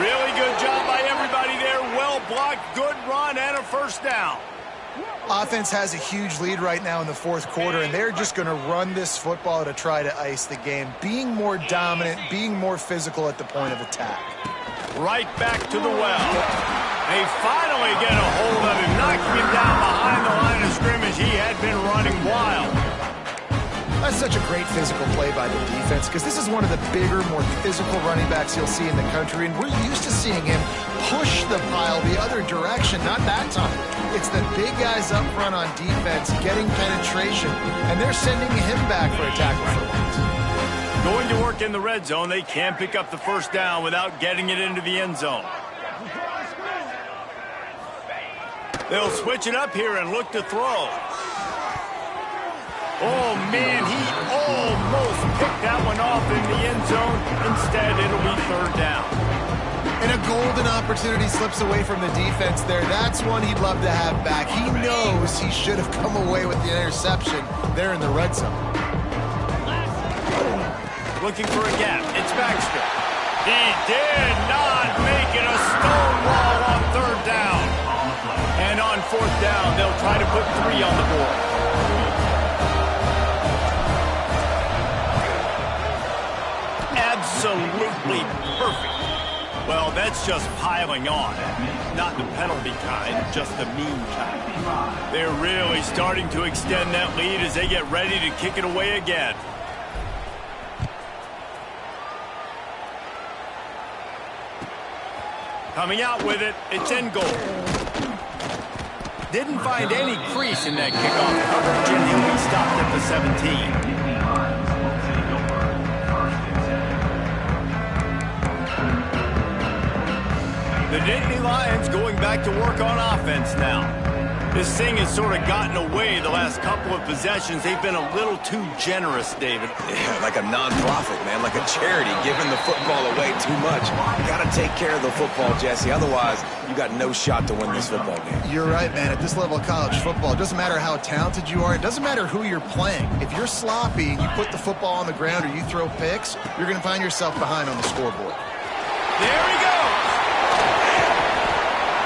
Really good job by everybody there. Well blocked, good run, and a first down. Offense has a huge lead right now in the fourth quarter, and they're just going to run this football to try to ice the game. Being more dominant, being more physical at the point of attack. Right back to the well. They finally get a hold of him, knocking him down behind the line of scrimmage. He had been running wild. That's such a great physical play by the defense because this is one of the bigger, more physical running backs you'll see in the country, and we're used to seeing him push the pile the other direction, not that time. It's the big guys up front on defense getting penetration, and they're sending him back for a tackle for loss. Going to work in the red zone, they can pick up the first down without getting it into the end zone. They'll switch it up here and look to throw. Oh, man, he almost picked that one off in the end zone. Instead, it'll be third down. And a golden opportunity slips away from the defense there. That's one he'd love to have back. He knows he should have come away with the interception there in the red zone. Looking for a gap. It's Baxter. He did not make it a stone wall on third down. And on fourth down, they'll try to put 3 on the board. Absolutely perfect. Well, that's just piling on. Not the penalty kind, just the mean kind. They're really starting to extend that lead as they get ready to kick it away again. Coming out with it, it's in goal. Didn't find any crease in that kickoff coverage, and he'll be stopped at the 17. The Nittany Lions going back to work on offense now. This thing has sort of gotten away the last couple of possessions. They've been a little too generous, David. Yeah, like a non-profit, man, like a charity, giving the football away too much. You got to take care of the football, Jesse. Otherwise, you got no shot to win this football game. You're right, man. At this level of college football, it doesn't matter how talented you are. It doesn't matter who you're playing. If you're sloppy and you put the football on the ground or you throw picks, you're going to find yourself behind on the scoreboard. There he goes.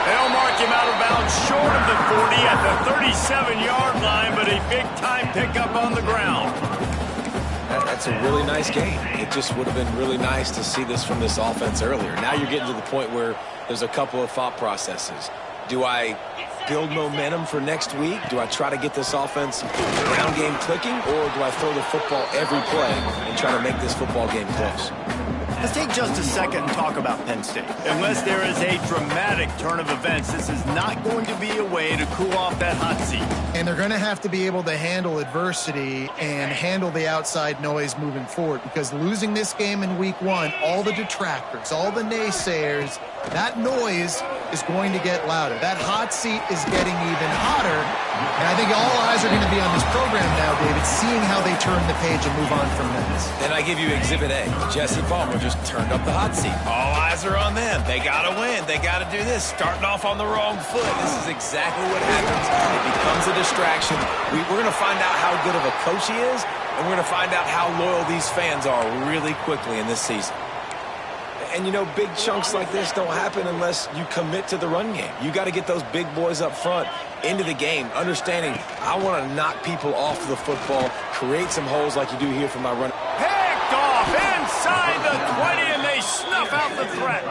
They'll mark him out of bounds short of the 40 at the 37-yard line, but a big-time pickup on the ground. That's a really nice game. It just would have been really nice to see this from this offense earlier. Now you're getting to the point where there's a couple of thought processes. Do I build momentum for next week? Do I try to get this offense ground game clicking, or do I throw the football every play and try to make this football game close? Let's take just a second and talk about Penn State. Unless there is a dramatic turn of events, this is not going to be a way to cool off that hot seat. And they're going to have to be able to handle adversity and handle the outside noise moving forward, because losing this game in week 1, all the detractors, all the naysayers, that noise is going to get louder. That hot seat is getting even hotter. And I think all eyes are going to be on this program now, David, seeing how they turn the page and move on from this. Then I give you Exhibit A. Jesse Palmer just turned up the hot seat. All eyes are on them. They got to win. They got to do this. Starting off on the wrong foot. This is exactly what happens. It becomes a distraction. We're going to find out how good of a coach he is, and we're going to find out how loyal these fans are really quickly in this season. And, you know, big chunks like this don't happen unless you commit to the run game. You got to get those big boys up front into the game, understanding I want to knock people off the football, create some holes like you do here for my run. Picked off inside the 20, and they snuff out the threat.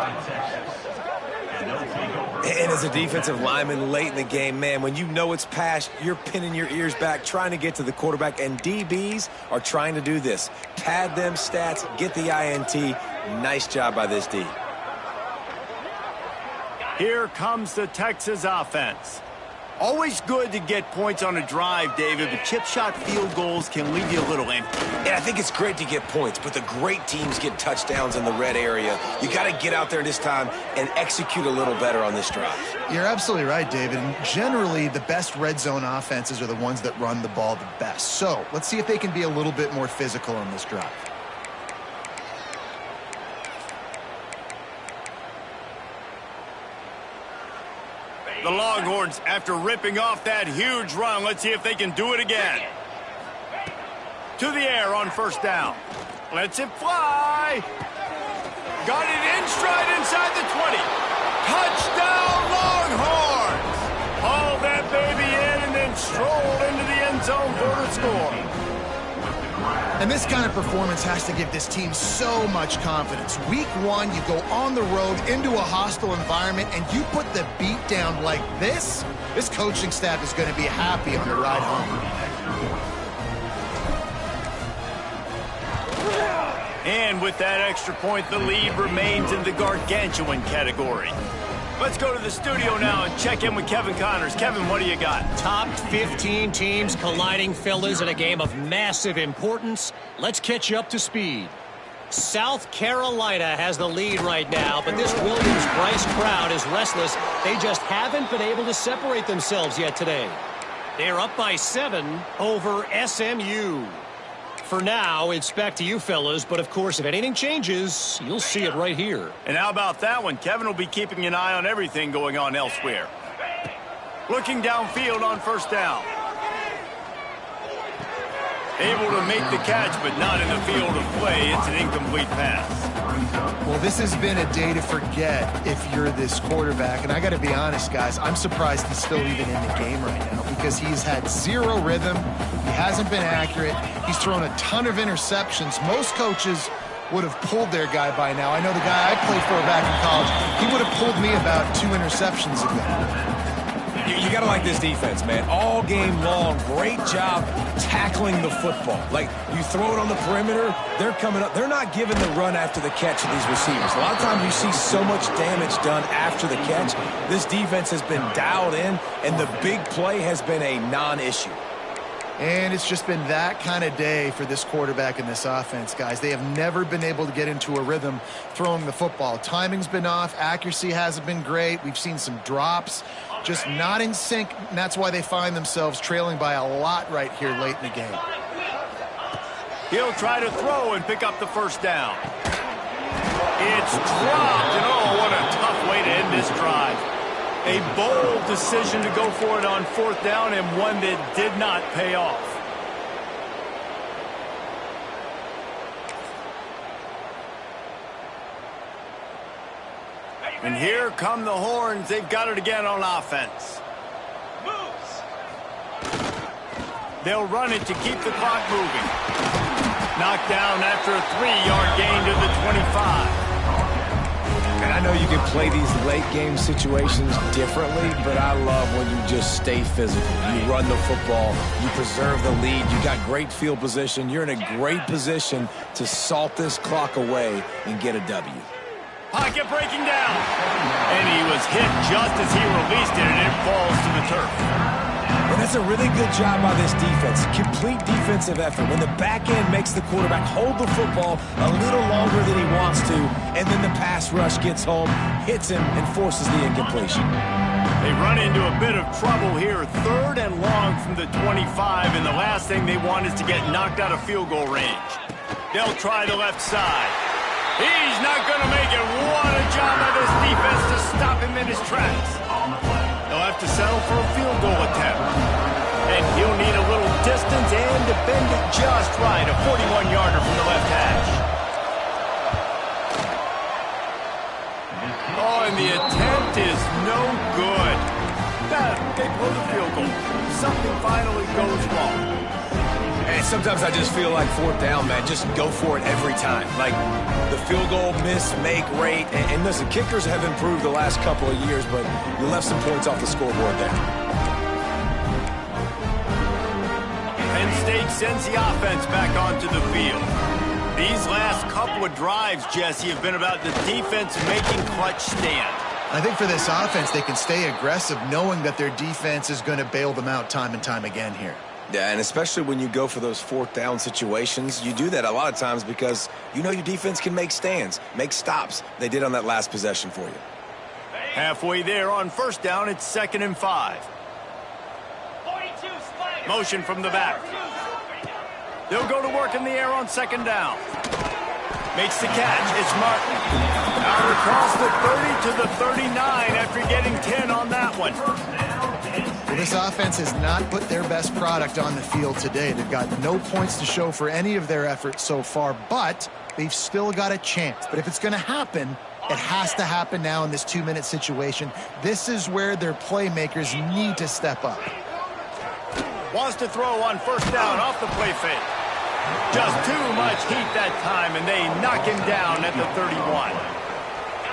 And as a defensive lineman late in the game, man, when you know it's passed, you're pinning your ears back, trying to get to the quarterback, and DBs are trying to do this. Pad them stats, get the INT. Nice job by this D. Here comes the Texas offense. Always good to get points on a drive, David, but chip shot field goals can leave you a little empty. Yeah, I think it's great to get points, but the great teams get touchdowns in the red area. You got to get out there this time and execute a little better on this drive. You're absolutely right, David. And generally, the best red zone offenses are the ones that run the ball the best. So let's see if they can be a little bit more physical on this drive. The Longhorns, after ripping off that huge run, let's see if they can do it again. To the air on first down. Lets it fly. Got it in stride inside the 20. Touchdown, Longhorns! Hauled that baby in and then strolled into the end zone for the score. And this kind of performance has to give this team so much confidence. Week one, you go on the road into a hostile environment, and you put the beat down like this, this coaching staff is going to be happy on the ride home. And with that extra point, the lead remains in the gargantuan category. Let's go to the studio now and check in with Kevin Connors. Kevin, what do you got? Top 15 teams colliding, fellas, in a game of massive importance. Let's catch you up to speed. South Carolina has the lead right now, but this Williams-Brice crowd is restless. They just haven't been able to separate themselves yet today. They're up by 7 over SMU. For now, it's back to you, fellas, but of course, if anything changes, you'll see it right here. And how about that one? Kevin will be keeping an eye on everything going on elsewhere. Looking downfield on first down. Able to make the catch, but not in the field of play. It's an incomplete pass. Well, this has been a day to forget if you're this quarterback. And I got to be honest, guys, I'm surprised he's still even in the game right now because he's had zero rhythm. He hasn't been accurate. He's thrown a ton of interceptions. Most coaches would have pulled their guy by now. I know the guy I played for back in college, he would have pulled me about 2 interceptions ago. You got to like this defense, man. All game long, great job tackling the football. Like, you throw it on the perimeter, they're coming up. They're not giving the run after the catch to these receivers. A lot of times you see so much damage done after the catch. This defense has been dialed in, and the big play has been a non-issue. And it's just been that kind of day for this quarterback and this offense, guys. They have never been able to get into a rhythm throwing the football. Timing's been off. Accuracy hasn't been great. We've seen some drops. Just not in sync, and that's why they find themselves trailing by a lot right here late in the game. He'll try to throw and pick up the first down. It's dropped, and oh, what a tough way to end this drive. A bold decision to go for it on fourth down, and one that did not pay off. And here come the Horns. They've got it again on offense. Moves. They'll run it to keep the clock moving. Knocked down after a 3-yard gain to the 25. And I know you can play these late game situations differently, but I love when you just stay physical. You run the football, you preserve the lead, you got great field position, you're in a great position to salt this clock away and get a W. Pocket breaking down. And he was hit just as he released it, and it falls to the turf. And that's a really good job by this defense. Complete defensive effort. When the back end makes the quarterback hold the football a little longer than he wants to, and then the pass rush gets home, hits him, and forces the incompletion. They run into a bit of trouble here. 3rd and long from the 25, and the last thing they want is to get knocked out of field goal range. They'll try the left side. He's not going to make it. What a job by this defense to stop him in his tracks. They'll have to settle for a field goal attempt. And he'll need a little distance and to bend it just right. A 41-yarder from the left hash. something finally goes wrong. And sometimes I just feel like fourth down, man, just go for it every time. Like the field goal miss-make rate. And listen, kickers have improved the last couple of years, but you left some points off the scoreboard there. Penn State sends the offense back onto the field. These last couple of drives, Jesse, have been about the defense making clutch stand. I think for this offense, they can stay aggressive knowing that their defense is going to bail them out time and time again here. Yeah, and especially when you go for those fourth down situations, you do that a lot of times because you know your defense can make stands, make stops. They did on that last possession for you. Halfway there on first down, it's 2nd and 5. 42 Spiders. Motion from the back. They'll go to work in the air on 2nd down. Makes the catch. It's Martin. Out across the 30 to the 39 after getting 10 on that one. Well, this offense has not put their best product on the field today. They've got no points to show for any of their efforts so far, but they've still got a chance. But if it's going to happen, it has to happen now in this 2-minute situation. This is where their playmakers need to step up. Wants to throw on first down off the play fake. Just too much heat that time, and they knock him down at the 31.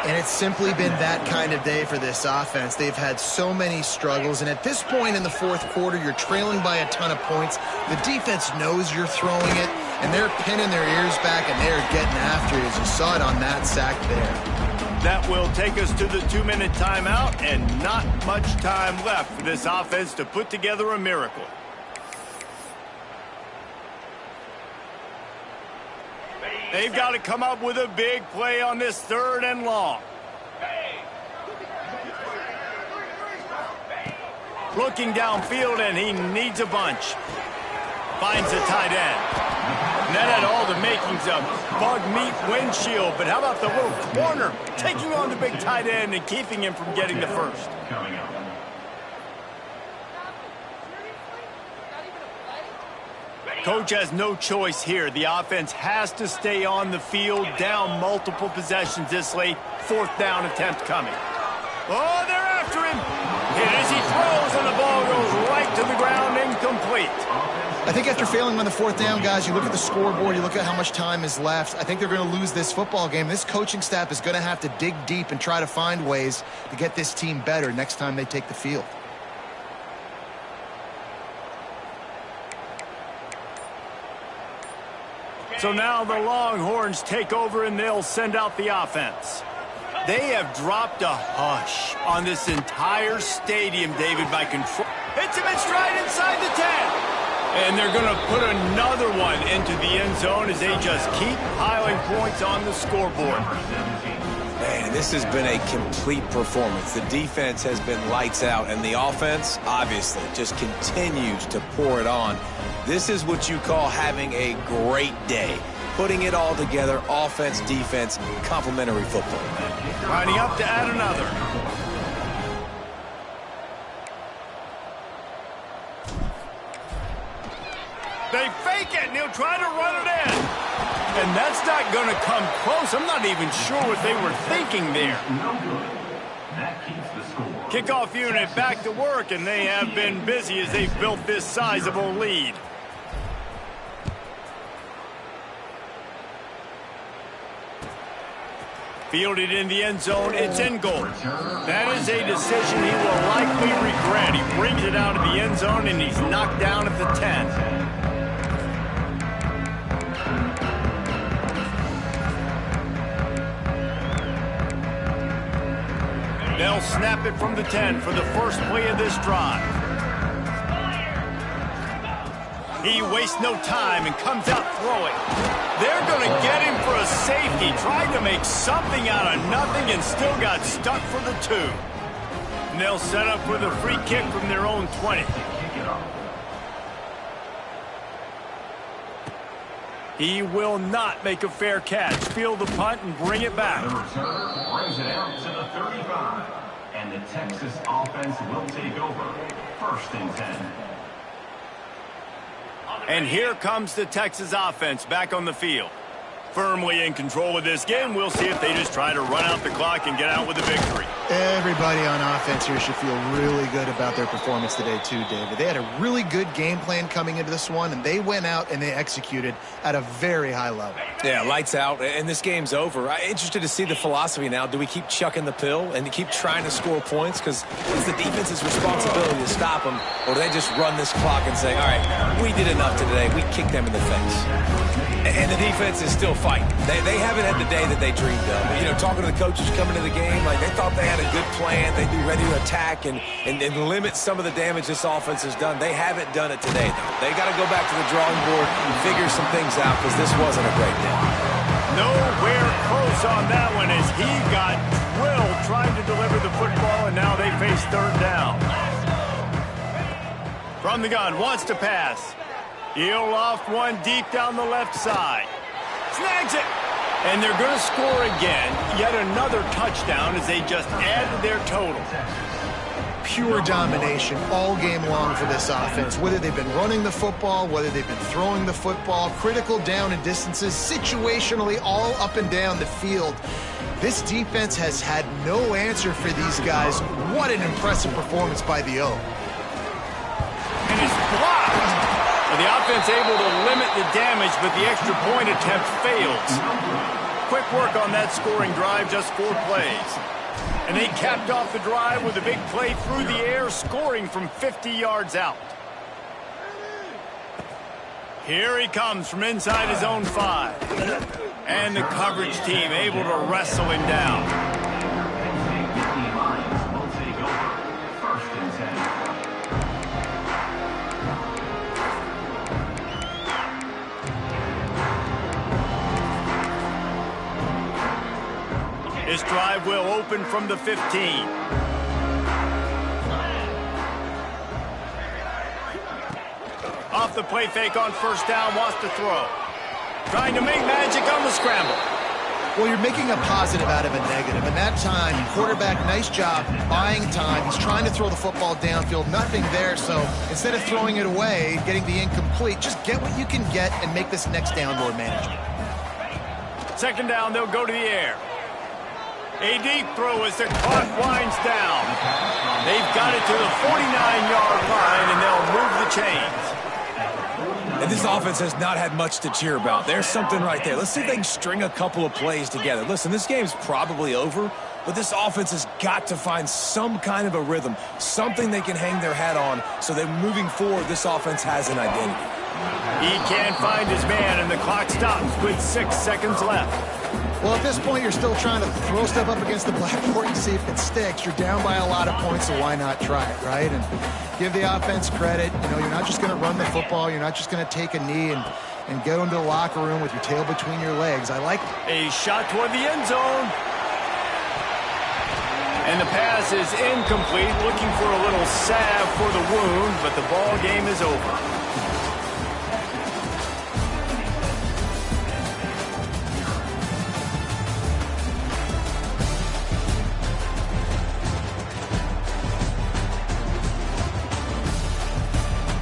And it's simply been that kind of day for this offense. They've had so many struggles, and at this point in the fourth quarter, you're trailing by a ton of points. The defense knows you're throwing it, and they're pinning their ears back, and they're getting after it, as you saw it on that sack there. That will take us to the 2-minute timeout, and not much time left for this offense to put together a miracle. They've got to come up with a big play on this 3rd and long. Looking downfield, and he needs a bunch. Finds the tight end. And that had all the makings of bug meat windshield, but how about the little corner taking on the big tight end and keeping him from getting the first? Coach has no choice here. The offense has to stay on the field, down multiple possessions this late. 4th down attempt coming. Oh, they're after him. Hit as he throws, and the ball goes right to the ground, incomplete. I think after failing on the 4th down, guys, you look at the scoreboard, you look at how much time is left. I think they're going to lose this football game. This coaching staff is going to have to dig deep and try to find ways to get this team better next time they take the field. So now the Longhorns take over, and they'll send out the offense. They have dropped a hush on this entire stadium, David, by control. Hits him in stride inside the 10. And they're going to put another one into the end zone as they just keep piling points on the scoreboard. Man, this has been a complete performance. The defense has been lights out, and the offense, obviously, just continues to pour it on. This is what you call having a great day. Putting it all together, offense, defense, complementary football. Lining up to add another. They fake it, and he'll try to run it in. And that's not going to come close. I'm not even sure what they were thinking there. Kickoff unit back to work, and they have been busy as they've built this sizable lead. Fielded in the end zone, it's in goal. That is a decision he will likely regret. He brings it out of the end zone, and he's knocked down at the 10. They'll snap it from the 10 for the first play of this drive. He wastes no time and comes out throwing. They're going to get him for a safety. Tried to make something out of nothing and still got stuck for the 2. And they'll set up for the free kick from their own 20. He will not make a fair catch. Field the punt and bring it back. The return brings it out to the 35. And the Texas offense will take over. 1st and 10. And here comes the Texas offense back on the field. firmly in control of this game. We'll see if they just try to run out the clock and get out with a victory. Everybody on offense here should feel really good about their performance today too, David. They had a really good game plan coming into this one, and they went out and they executed at a very high level. Yeah, lights out, and this game's over. I'm interested to see the philosophy now. Do we keep chucking the pill and keep trying to score points? Because it's the defense's responsibility to stop them, or do they just run this clock and say, all right, we did enough today. We kicked them in the face. And the defense is still fighting. They haven't had the day that they dreamed of. You know, talking to the coaches coming to the game, like they thought they had a good plan. They'd be ready to attack and limit some of the damage this offense has done. They haven't done it today, though. They got to go back to the drawing board and figure some things out because this wasn't a great day. Nowhere close on that one as he got drilled trying to deliver the football, and now they face third down. From the gun, wants to pass. He'll loft one deep down the left side. Snags it. And they're going to score again. Yet another touchdown as they just added their total. Pure domination all game long for this offense. Whether they've been running the football, whether they've been throwing the football, critical down and distances, situationally all up and down the field. This defense has had no answer for these guys. What an impressive performance by the O. And it's blocked. The offense able to limit the damage, but the extra point attempt fails. Quick work on that scoring drive, just 4 plays. And they capped off the drive with a big play through the air, scoring from 50 yards out. Here he comes from inside his own 5. And the coverage team able to wrestle him down. Will take over. First and 10. This drive will open from the 15. Off the play fake on first down, wants to throw. Trying to make magic on the scramble. Well, you're making a positive out of a negative. And that time, quarterback, nice job buying time. He's trying to throw the football downfield. Nothing there. So instead of throwing it away, getting the incomplete, just get what you can get and make this next down more manageable. Second down, they'll go to the air. A deep throw as the clock winds down. They've got it to the 49-yard line, and they'll move the chains. And this offense has not had much to cheer about. There's something right there. Let's see if they can string a couple of plays together. Listen, this game's probably over, but this offense has got to find some kind of a rhythm, something they can hang their hat on so that moving forward, this offense has an identity. He can't find his man, and the clock stops with 6 seconds left. Well, at this point, you're still trying to throw stuff up against the blackboard and see if it sticks. You're down by a lot of points, so why not try it, right? And give the offense credit. You know, you're not just going to run the football. You're not just going to take a knee and go into the locker room with your tail between your legs. I like a shot toward the end zone. And the pass is incomplete, looking for a little salve for the wound, but the ball game is over.